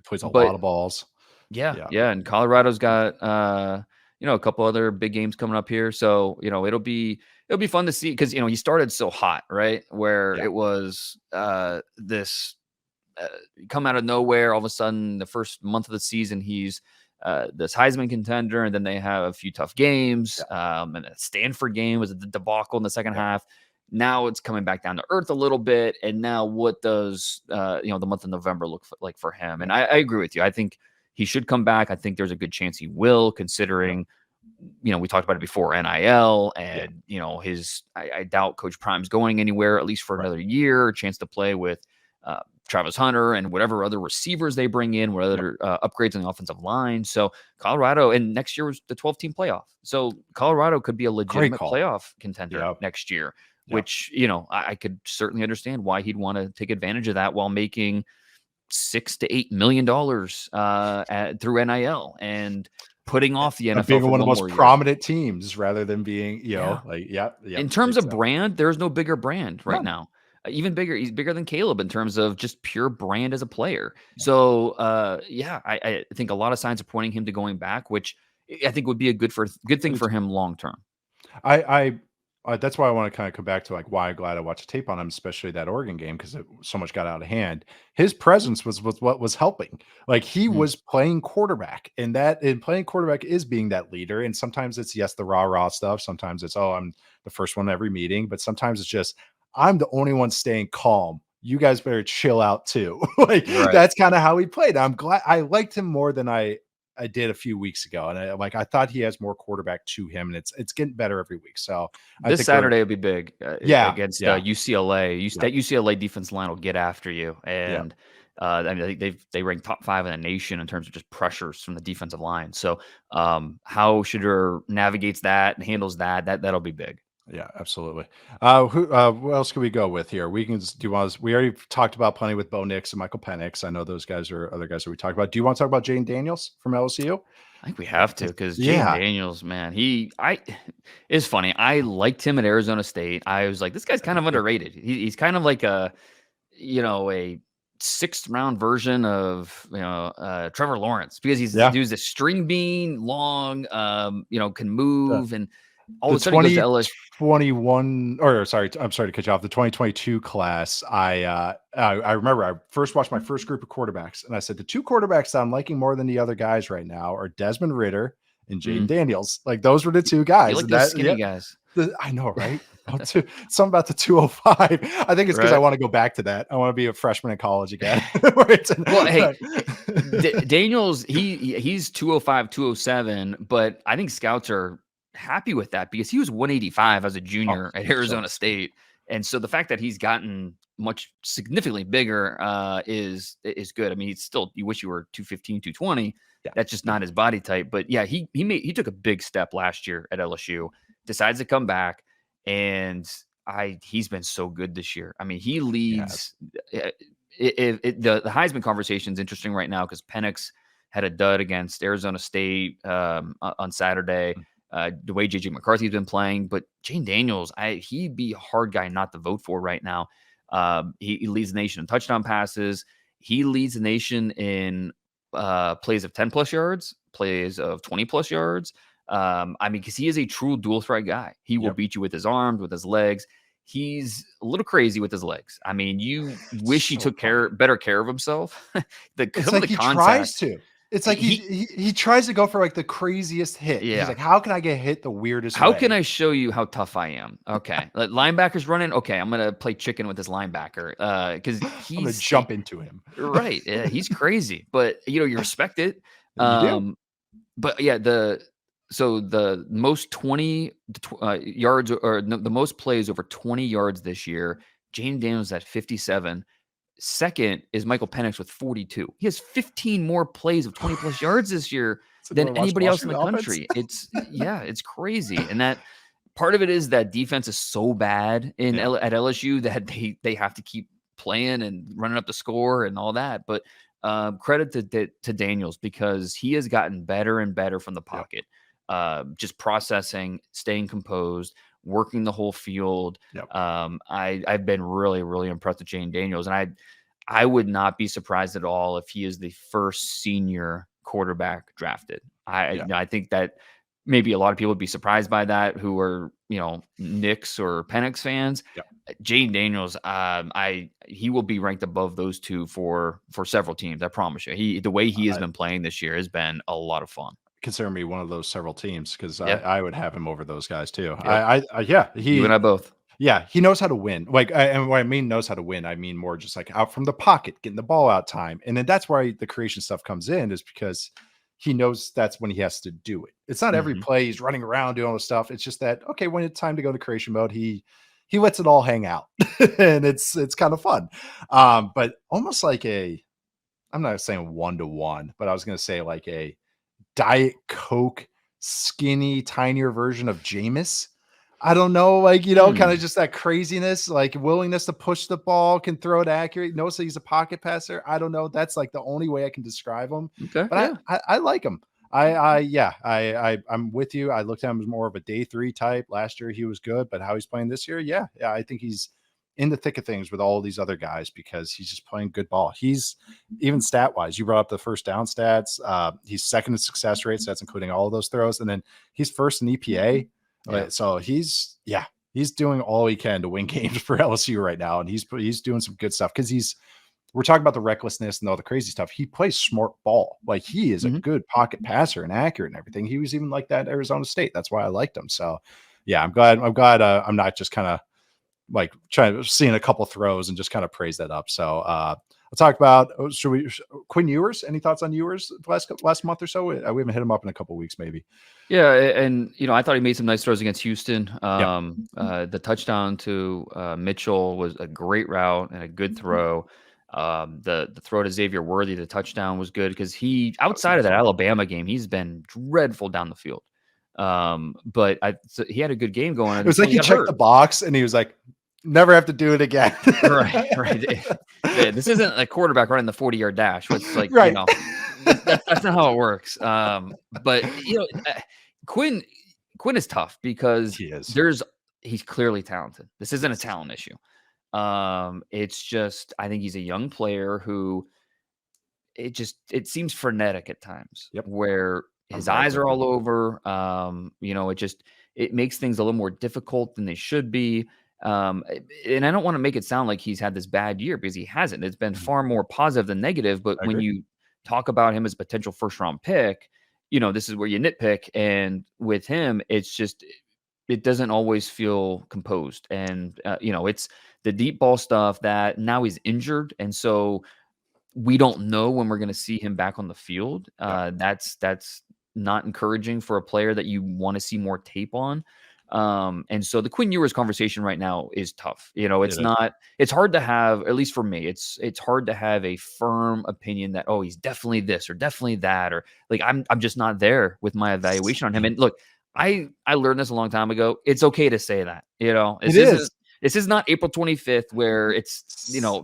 Speaker 1: plays a lot of balls.
Speaker 2: And Colorado's got a couple other big games coming up here, so it'll be fun to see because he started so hot, right? Where it was this come out of nowhere. All of a sudden, the first month of the season, he's this Heisman contender, and then they have a few tough games. And a Stanford game was a debacle in the second half. Now it's coming back down to earth a little bit. And now what does the month of November look like for him? And I agree with you. I think he should come back. I think there's a good chance he will, considering we talked about it before, NIL and I doubt Coach Prime's going anywhere, at least for another year. A chance to play with Travis Hunter and whatever other receivers they bring in, whatever upgrades on the offensive line. So Colorado, and next year was the 12-team playoff. So Colorado could be a legitimate playoff contender next year, which, I could certainly understand why he'd want to take advantage of that while making $6 to $8 million through NIL and putting off the NFL.
Speaker 1: Being one of the most prominent teams rather than being,
Speaker 2: in terms of brand, there's no bigger brand right now. Even bigger. He's bigger than Caleb in terms of just pure brand as a player. So, I think a lot of signs are pointing him to going back, which I think would be a good thing for him long term.
Speaker 1: That's why I want to kind of come back to why I'm glad I watched tape on him, especially that Oregon game, because so much got out of hand. His presence was what was helping. Like he was playing quarterback, and playing quarterback is being that leader. And sometimes it's the rah stuff. Sometimes it's I'm the first one every meeting, but sometimes it's just I'm the only one staying calm. You guys better chill out too. That's kind of how he played. I'm glad I liked him more than I did a few weeks ago. And I thought he has more quarterback to him, and it's getting better every week. So
Speaker 2: this Saturday will be big. Against UCLA. That UCLA defense line will get after you. And I mean, they rank top 5 in the nation in terms of just pressures from the defensive line. So how Shedeur navigates that and handles that'll be big.
Speaker 1: Yeah, absolutely. Who else can we go with here? We already talked about plenty with Bo Nix and Michael Penix. I know those guys are other guys that we talked about. Do you want to talk about Jayden Daniels from LSU?
Speaker 2: I think we have to, because Jayden Daniels, man, it's funny. I liked him at Arizona State. I was like, this guy's kind of underrated. He's kind of like a 6th round version of Trevor Lawrence, because he's a string bean, long, can move, and all of a sudden he goes to LSU.
Speaker 1: 2021, or sorry, I'm sorry to cut you off. The 2022 class, I remember I first watched my first group of quarterbacks, and I said the two quarterbacks that I'm liking more than the other guys right now are Desmond Ritter and Jayden
Speaker 2: Mm.
Speaker 1: Daniels. Like those were the two
Speaker 2: You
Speaker 1: guys.
Speaker 2: like
Speaker 1: And
Speaker 2: those
Speaker 1: that,
Speaker 2: skinny
Speaker 1: yeah,
Speaker 2: guys,
Speaker 1: I know, right? Something about the 205. I think it's because I
Speaker 2: right?
Speaker 1: want to go back to that. I want to be a freshman in college again. Where
Speaker 2: Well, hey,
Speaker 1: right.
Speaker 2: Daniels, he's 205, 207, but I think scouts are happy with that because he was 185 as a
Speaker 1: Oh,
Speaker 2: junior at
Speaker 1: so
Speaker 2: Arizona State. And so the fact that he's gotten much significantly bigger is good. I mean, he's still, you wish you were 215, 220.
Speaker 1: yeah,
Speaker 2: That's just not his body type. But yeah, he took a big step last year at LSU, decides to come back, and he's been so good this year. I mean, he
Speaker 1: yes,
Speaker 2: leads the Heisman conversation is interesting right now because Penix had a dud against Arizona State on Saturday. The way JJ McCarthy's been playing, but Jayden Daniels, he'd be a hard guy not to vote for right now. He leads the nation in touchdown passes. He leads the nation in plays of 10 plus yards, plays of 20 plus yards. I mean, because he is a true dual threat guy. He will
Speaker 1: yep.
Speaker 2: beat you with his arms, with his legs. He's a little crazy with his legs. I mean, you wish he
Speaker 1: So
Speaker 2: took
Speaker 1: funny.
Speaker 2: better care of himself.
Speaker 1: It's
Speaker 2: Some of
Speaker 1: like
Speaker 2: the
Speaker 1: he tries
Speaker 2: contact,
Speaker 1: to. It's like
Speaker 2: he
Speaker 1: he tries to go for like the craziest hit. He's
Speaker 2: yeah.
Speaker 1: like, how can I get hit the weirdest
Speaker 2: How can
Speaker 1: way?
Speaker 2: I show you how tough I am? Okay, linebackers running. Okay, I'm gonna play chicken with this linebacker because
Speaker 1: I'm gonna
Speaker 2: he's
Speaker 1: jump into him.
Speaker 2: right. Yeah, he's crazy, but you respect it.
Speaker 1: You do.
Speaker 2: But yeah, the most 20 yards or no, the most plays over 20 yards this year. Jayden Daniels at 57. Second is Michael Penix with 42. He has 15 more plays of 20 plus yards this year
Speaker 1: So do
Speaker 2: than
Speaker 1: I watch
Speaker 2: anybody else in the
Speaker 1: Washington offense?
Speaker 2: country. It's crazy. And that part of it is that defense is so bad
Speaker 1: Yeah.
Speaker 2: at LSU that they have to keep playing and running up the score and all that. But credit to Daniels because he has gotten better and better from the
Speaker 1: Yep.
Speaker 2: pocket, just processing, staying composed, working the whole field.
Speaker 1: Yep.
Speaker 2: I've been really, really impressed with Jayden Daniels, and I would not be surprised at all if he is the first senior quarterback drafted. I think that maybe a lot of people would be surprised by that who are Knicks or Penix fans.
Speaker 1: Yep.
Speaker 2: Jayden Daniels, he will be ranked above those two for several teams. I promise you. The way he has been playing this year has been a lot of fun.
Speaker 1: Consider me one of those several teams because
Speaker 2: Yeah,
Speaker 1: I would have him over those guys too.
Speaker 2: yep.
Speaker 1: Yeah,
Speaker 2: You and I both.
Speaker 1: yeah, he knows how to win. Like, and what I mean knows how to win, I mean more just like out from the pocket, getting the ball out time, and then that's why the creation stuff comes in is because he knows that's when he has to do it. It's not every
Speaker 2: Mhm.
Speaker 1: play he's running around doing all this stuff. It's just that okay, when it's time to go to creation mode, he lets it all hang out, and it's kind of fun. But almost like I'm not saying 1-to-1, but I was going to say like a Diet Coke, skinny, tinier version of Jameis. I don't know, like, kind of just that craziness, like willingness to push the ball, can throw it accurate. Notice that he's a pocket passer. I don't know. That's like the only way I can describe him.
Speaker 2: Okay,
Speaker 1: But
Speaker 2: yeah.
Speaker 1: I like him. I'm with you. I looked at him as more of a day 3 type. Last year he was good, but how he's playing this year, yeah, I think he's in the thick of things with all these other guys because he's just playing good ball. He's even stat wise, you brought up the first down stats. He's second in success rates. That's including all of those throws. And then he's first in EPA.
Speaker 2: Yeah.
Speaker 1: So he's doing all he can to win games for LSU right now. And he's doing some good stuff because we're talking about the recklessness and all the crazy stuff. He plays smart ball. Like he is a good pocket passer and accurate and everything. He was even like that at Arizona State. That's why I liked him. So yeah, I'm glad I'm not just kind of like seeing a couple throws and just kind of praise that up. So I'll talk about Quinn Ewers. Any thoughts on Ewers last month or so? We haven't hit him up in a couple weeks, maybe.
Speaker 2: Yeah, and I thought he made some nice throws against Houston. The touchdown to Mitchell was a great route and a good throw. The throw to Xavier Worthy, the touchdown was good because outside of that Alabama game, he's been dreadful down the field. But so he had a good game going.
Speaker 1: It was like he checked the box and he was like, never have to do it again.
Speaker 2: right. This isn't a quarterback running the 40-yard dash. It's like,
Speaker 1: right.
Speaker 2: That's not how it works. But Quinn is tough because he's clearly talented. This isn't a talent issue. It's just, I think he's a young player who it seems frenetic at times where his eyes are all over. it makes things a little more difficult than they should be. And I don't want to make it sound like he's had this bad year, because he hasn't. It's been far more positive than negative. But
Speaker 1: I
Speaker 2: when
Speaker 1: agree.
Speaker 2: you talk about him as a potential first round pick, this is where you nitpick. And with him, it's just, it doesn't always feel composed. And, it's the deep ball stuff that now he's injured. And so we don't know when we're going to see him back on the field. That's not encouraging for a player that you want to see more tape on. And so the Quinn Ewers conversation right now is tough. It's hard to have, at least for me, it's hard to have a firm opinion that, oh, he's definitely this or definitely that, or like, I'm just not there with my evaluation on him. And look, I learned this a long time ago. It's okay to say that, This is not April 25th where it's,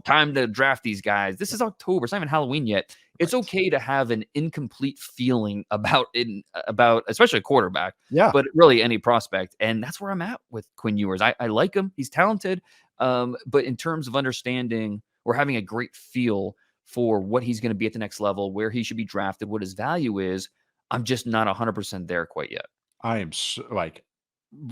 Speaker 2: time to draft these guys. This is October. It's not even Halloween yet. It's okay to have an incomplete feeling about especially a quarterback, but really any prospect. And that's where I'm at with Quinn Ewers. I like him. He's talented. But in terms of understanding or having a great feel for what he's going to be at the next level, where he should be drafted, what his value is, I'm just not 100% there quite yet.
Speaker 1: I am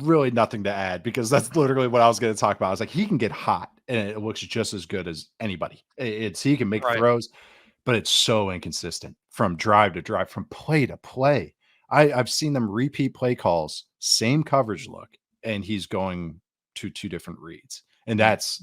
Speaker 1: really nothing to add, because that's literally what I was going to talk about. I was like, he can get hot and it looks just as good as anybody. He can make throws, but it's so inconsistent from drive to drive, from play to play. I've seen them repeat play calls, same coverage look, and he's going to two different reads. And that's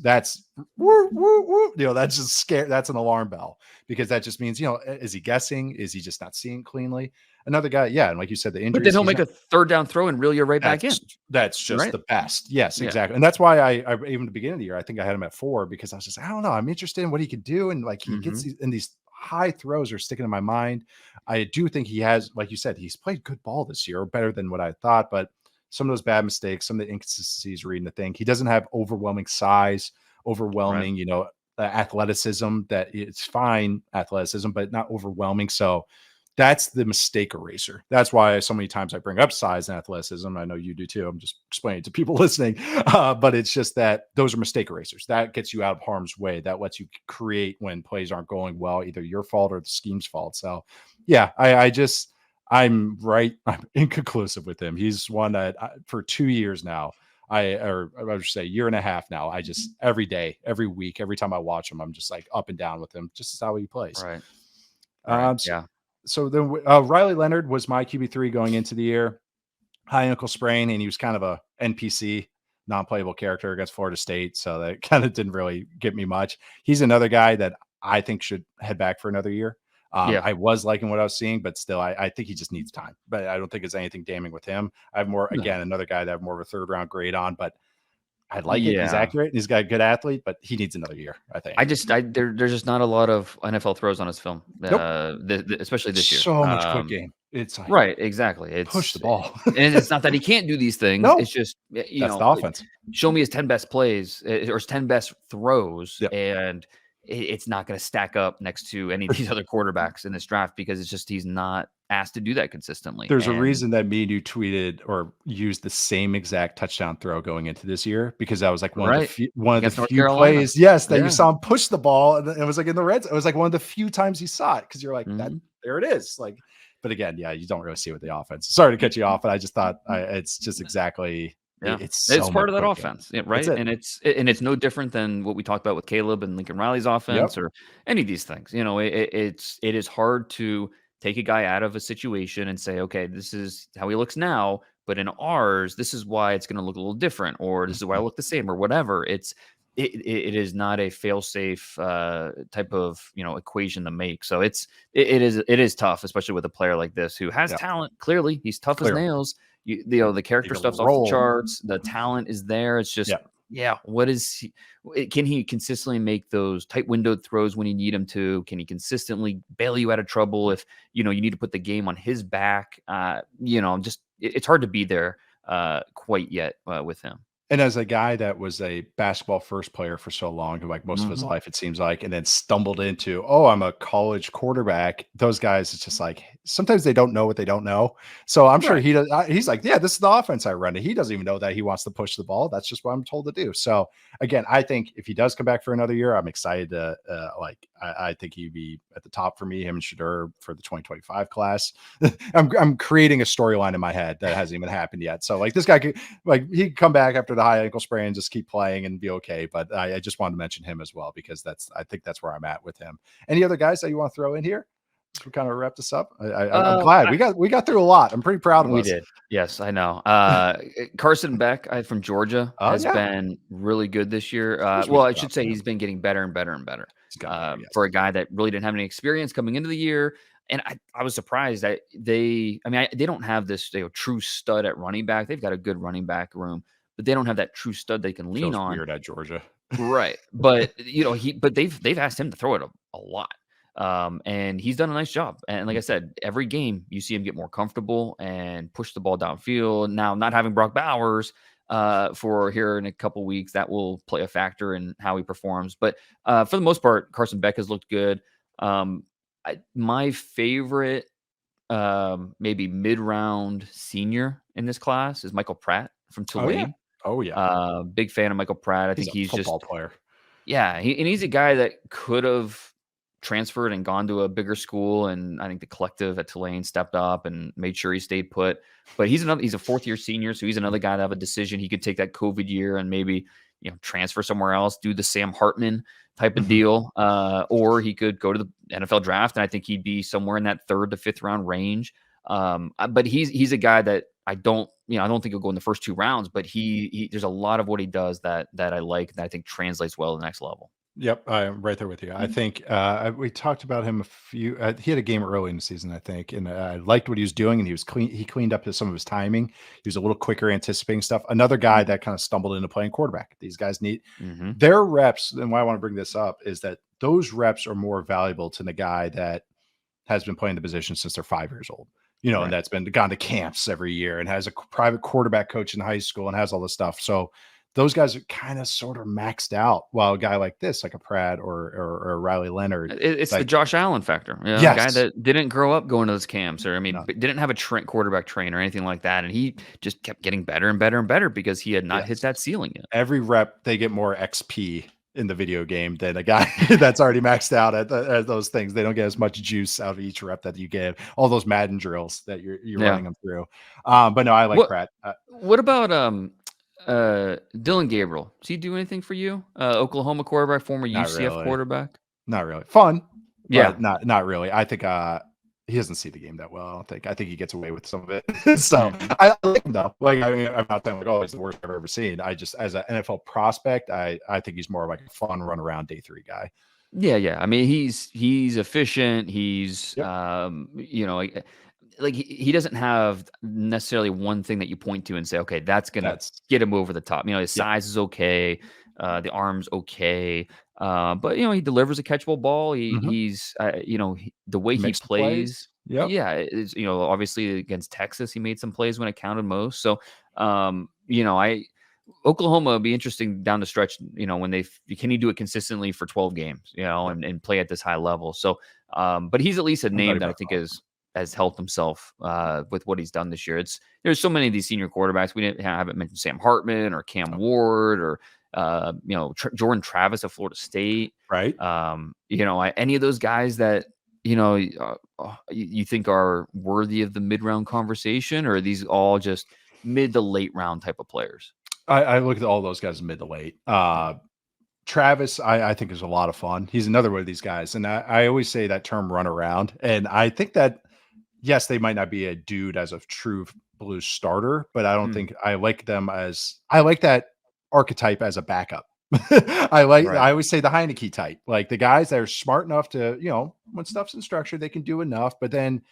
Speaker 1: woo, woo, woo. That's just scary. That's an alarm bell, because that just means, is he guessing? Is he just not seeing cleanly? Another guy, and like you said, the injuries.
Speaker 2: But then he'll make a third down throw and reel you right back in.
Speaker 1: That's just the best. Yes, exactly. And that's why I even at the beginning of the year, I think I had him at 4, because I was just, I don't know, I'm interested in what he could do. And like, he gets these high throws are sticking in my mind. I do think he has, like you said, he's played good ball this year, better than what I thought, but some of those bad mistakes, some of the inconsistencies reading the thing. He doesn't have overwhelming size, athleticism. That it's fine athleticism, but not overwhelming. So that's the mistake eraser. That's why so many times I bring up size and athleticism. I know you do too. I'm just explaining to people listening, but it's just that those are mistake erasers. That gets you out of harm's way. That lets you create when plays aren't going well, either your fault or the scheme's fault. So I'm inconclusive with him. He's one that for 2 years now, I would say a year and a half now, I just every day, every week, every time I watch him, I'm just like up and down with him. Just as how he plays.
Speaker 2: Right.
Speaker 1: So then Riley Leonard was my QB3 going into the year. High ankle sprain, and he was kind of a NPC, non-playable character against Florida State. So that kind of didn't really get me much. He's another guy that I think should head back for another year. I was liking what I was seeing, but still, I think he just needs time. But I don't think it's anything damning with him. I have more, again, another guy that I have more of a third round grade on, but I like it. He's accurate. He's got a good athlete, but he needs another year, I think.
Speaker 2: There's just not a lot of NFL throws on his film, especially this year.
Speaker 1: So much quick game. It's like,
Speaker 2: right, exactly. It's
Speaker 1: push the ball,
Speaker 2: and it's not that he can't do these things. It's just
Speaker 1: that's the offense.
Speaker 2: Show me his 10 best plays or his 10 best throws, and it's not going to stack up next to any of these other quarterbacks in this draft, because it's just he's not asked to do that consistently.
Speaker 1: There's a reason that me and you tweeted or used the same exact touchdown throw going into this year, because that was like one of the few plays, that you saw him push the ball, and it was like in the red zone. It was like one of the few times he saw it, because you're like, that there it is. Like, but again, you don't really see it with the offense. Sorry to cut you off, but I just thought it's just exactly.
Speaker 2: Yeah, it's part of that offense, right? And it's no different than what we talked about with Caleb and Lincoln Riley's offense or any of these things. It is hard to take a guy out of a situation and say, okay, this is how he looks now, but in ours, this is why it's going to look a little different, or this is why I look the same, or whatever. It is not a fail-safe type of equation to make. So it is tough, especially with a player like this who has talent. Clearly, he's tough as nails. The character stuff's off the charts. The talent is there. It's just, what is he? Can he consistently make those tight windowed throws when you need him to? Can he consistently bail you out of trouble if you need to put the game on his back? It's hard to be there quite yet with him.
Speaker 1: And as a guy that was a basketball first player for so long, who like most of his life, it seems like, and then stumbled into, I'm a college quarterback. Those guys, it's just like, sometimes they don't know what they don't know. So I'm sure
Speaker 2: Right.
Speaker 1: he does. He's like, yeah, this is the offense I run. And he doesn't even know that he wants to push the ball. That's just what I'm told to do. So again, I think if he does come back for another year, I'm excited to I think he'd be at the top for me, him and Shedeur for the 2025 class. I'm creating a storyline in my head that hasn't even happened yet. So like this guy could he could come back after the high ankle sprain and just keep playing and be okay. But I just wanted to mention him as well because I think that's where I'm at with him. Any other guys that you want to throw in here? We kind of wrap this up. I'm glad we got through a lot. I'm pretty proud of
Speaker 2: We
Speaker 1: us.
Speaker 2: did. Yes, I know. Carson Beck from Georgia
Speaker 1: Oh
Speaker 2: has
Speaker 1: yeah,
Speaker 2: been really good this year.
Speaker 1: course we
Speaker 2: Well, I
Speaker 1: forgot
Speaker 2: should say
Speaker 1: about
Speaker 2: he's
Speaker 1: him.
Speaker 2: been getting better and better and better
Speaker 1: He's gotten better, yes.
Speaker 2: for a guy that really didn't have any experience coming into the year. And I was surprised that they don't have this true stud at running back. They've got a good running back room, but they don't have that true stud they can lean
Speaker 1: Feels
Speaker 2: on.
Speaker 1: weird at Georgia.
Speaker 2: Right. But they've asked him to throw it a lot. And he's done a nice job. And like I said, every game you see him get more comfortable and push the ball downfield. Now, not having Brock Bowers for here in a couple weeks, that will play a factor in how he performs. But for the most part, Carson Beck has looked good. My favorite maybe mid-round senior in this class is Michael Pratt from Tulane.
Speaker 1: Oh yeah.
Speaker 2: Big fan of Michael Pratt. I think
Speaker 1: He's
Speaker 2: he's
Speaker 1: a football
Speaker 2: just
Speaker 1: player.
Speaker 2: yeah, he's a guy that could have transferred and gone to a bigger school, and I think the collective at Tulane stepped up and made sure he stayed put. But he's a fourth-year senior, so he's another guy to have a decision. He could take that COVID year and maybe transfer somewhere else, do the Sam Hartman type of deal, or he could go to the NFL draft, and I think he'd be somewhere in that 3rd to 5th round range. But he's a guy that I don't think he'll go in the first 2 rounds, but he there's a lot of what he does that I like, that I think translates well to the next level.
Speaker 1: Yep, I'm right there with you. I think we talked about him a few. He had a game early in the season, I think, and I liked what he was doing, and he was clean. He cleaned up some of his timing. He was a little quicker anticipating stuff. Another guy that kind of stumbled into playing quarterback. These guys need their reps, and why I want to bring this up is that those reps are more valuable to the guy that has been playing the position since they're 5 years old.
Speaker 2: Right.
Speaker 1: And that's been gone to camps every year and has a private quarterback coach in high school and has all this stuff. So those guys are kind of sort of maxed out. While a guy like this, like a Pratt or Riley Leonard,
Speaker 2: It's the Josh Allen factor. A
Speaker 1: yes,
Speaker 2: guy that didn't grow up going to those camps, or
Speaker 1: no,
Speaker 2: didn't have a quarterback train or anything like that, and he just kept getting better and better and better because he had not hit that ceiling yet.
Speaker 1: Every rep, they get more XP in the video game than a guy that's already maxed out at those things. They don't get as much juice out of each rep that you get. All those Madden drills that you're running them through. But no, I like Pratt.
Speaker 2: What about Dylan Gabriel? Does he do anything for you? Oklahoma quarterback, former UCF quarterback.
Speaker 1: Not really. Fun.
Speaker 2: Yeah.
Speaker 1: Not really. I think he doesn't see the game that well. I think he gets away with some of it. So I like him though. Like, I mean, I'm not saying like, oh, he's the worst I've ever seen. I just, as an NFL prospect, I think he's more like a fun run around day 3 guy.
Speaker 2: Yeah. I mean, he's efficient. He's like he doesn't have necessarily one thing that you point to and say, okay, that's gonna get him over the top. His size is okay, the arm's okay, but he delivers a catchable ball. He's the way he plays. Yeah, it's, obviously against Texas, he made some plays when it counted most. So, Oklahoma would be interesting down the stretch. When can he do it consistently for 12 games? And play at this high level. So, but he's at least a name that I think has helped himself with what he's done this year. There's so many of these senior quarterbacks. We haven't mentioned Sam Hartman or Cam Ward or Jordan Travis of Florida State.
Speaker 1: Right.
Speaker 2: Any of those guys that you think are worthy of the mid-round conversation, or are these all just mid to late round type of players?
Speaker 1: I look at all those guys mid to late. Travis, I think is a lot of fun. He's another one of these guys. And I always say that term run around. And I think that, yes, they might not be a dude as a true blue starter, but I don't think I like that archetype as a backup. I always say the Heineke type, like the guys that are smart enough to, when stuff's in structure, they can do enough, but then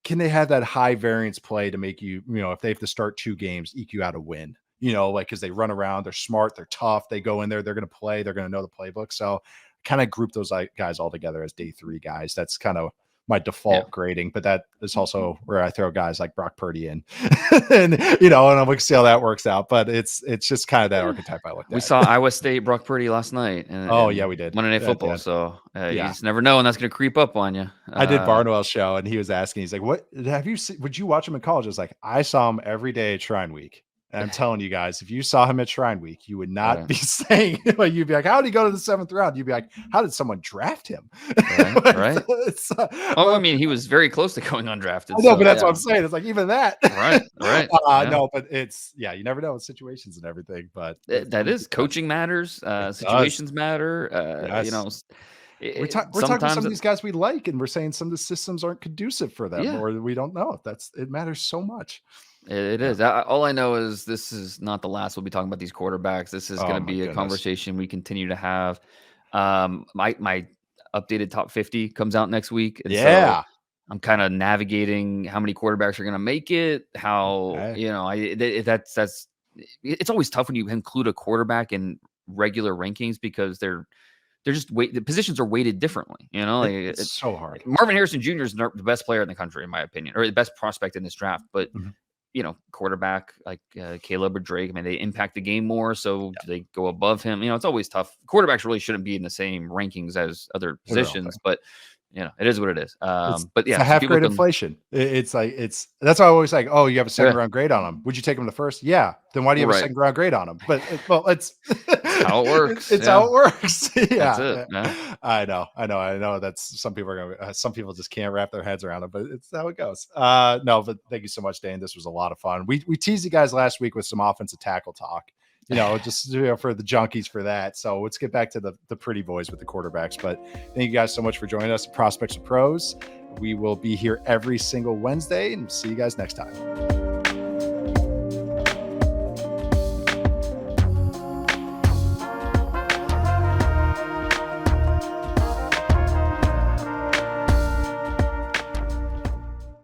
Speaker 1: can they have that high variance play to make you, if they have to start 2 games, eke you out a win? Because they run around, they're smart, they're tough, they go in there, they're going to play, they're going to know the playbook. So kind of group those guys all together as day 3 guys. That's kind of my default grading, but that is also where I throw guys like Brock Purdy in, and and I'm like, see how that works out. But it's just kind of that archetype I looked at.
Speaker 2: We saw Iowa State Brock Purdy last night.
Speaker 1: Yeah, we did
Speaker 2: Monday Night Football. So you just never know when that's going to creep up on you.
Speaker 1: I did Barnwell's show, and he was asking, he's like, "What have you seen? Would you watch him in college?" I was like, "I saw him every day at Shrine Week." And I'm telling you guys, if you saw him at Shrine Week, you would not be saying, like, you'd be like, how did he go to the 7th round? You'd be like, how did someone draft him?
Speaker 2: Right. I mean, he was very close to going undrafted.
Speaker 1: I know, but that's what I'm saying. It's like, even that.
Speaker 2: Right.
Speaker 1: No, but it's, you never know with situations and everything. But
Speaker 2: that is, coaching matters. Situations matter.
Speaker 1: We're talking to some of these guys we like, and we're saying some of the systems aren't conducive for them, or we don't know. It matters so much.
Speaker 2: It is. All I know is this is not the last we'll be talking about these quarterbacks. This is going to be a conversation we continue to have. My updated top 50 comes out next week. And so I'm kind of navigating how many quarterbacks are going to make it. It's always tough when you include a quarterback in regular rankings because they're just the positions are weighted differently. It's
Speaker 1: so hard.
Speaker 2: Marvin Harrison Jr. is the best player in the country, in my opinion, or the best prospect in this draft. But quarterback like Caleb or Drake, I mean, they impact the game more, so do they go above him? It's always tough. Quarterbacks really shouldn't be in the same rankings as other positions, but it is what it is. But
Speaker 1: it's a half grade inflation. It's that's why I always like, oh, you have a 2nd round grade on him. Would you take him the 1st? Yeah. Then why do you have a 2nd round grade on him? But it's
Speaker 2: how it works.
Speaker 1: It's how it works.
Speaker 2: That's it.
Speaker 1: I know. That's some people just can't wrap their heads around it, but it's how it goes. No, but thank you so much, Dane. This was a lot of fun. We teased you guys last week with some offensive tackle talk. Just for the junkies for that. So let's get back to the pretty boys with the quarterbacks. But thank you guys so much for joining us at Prospects of Pros. We will be here every single Wednesday, and see you guys next time.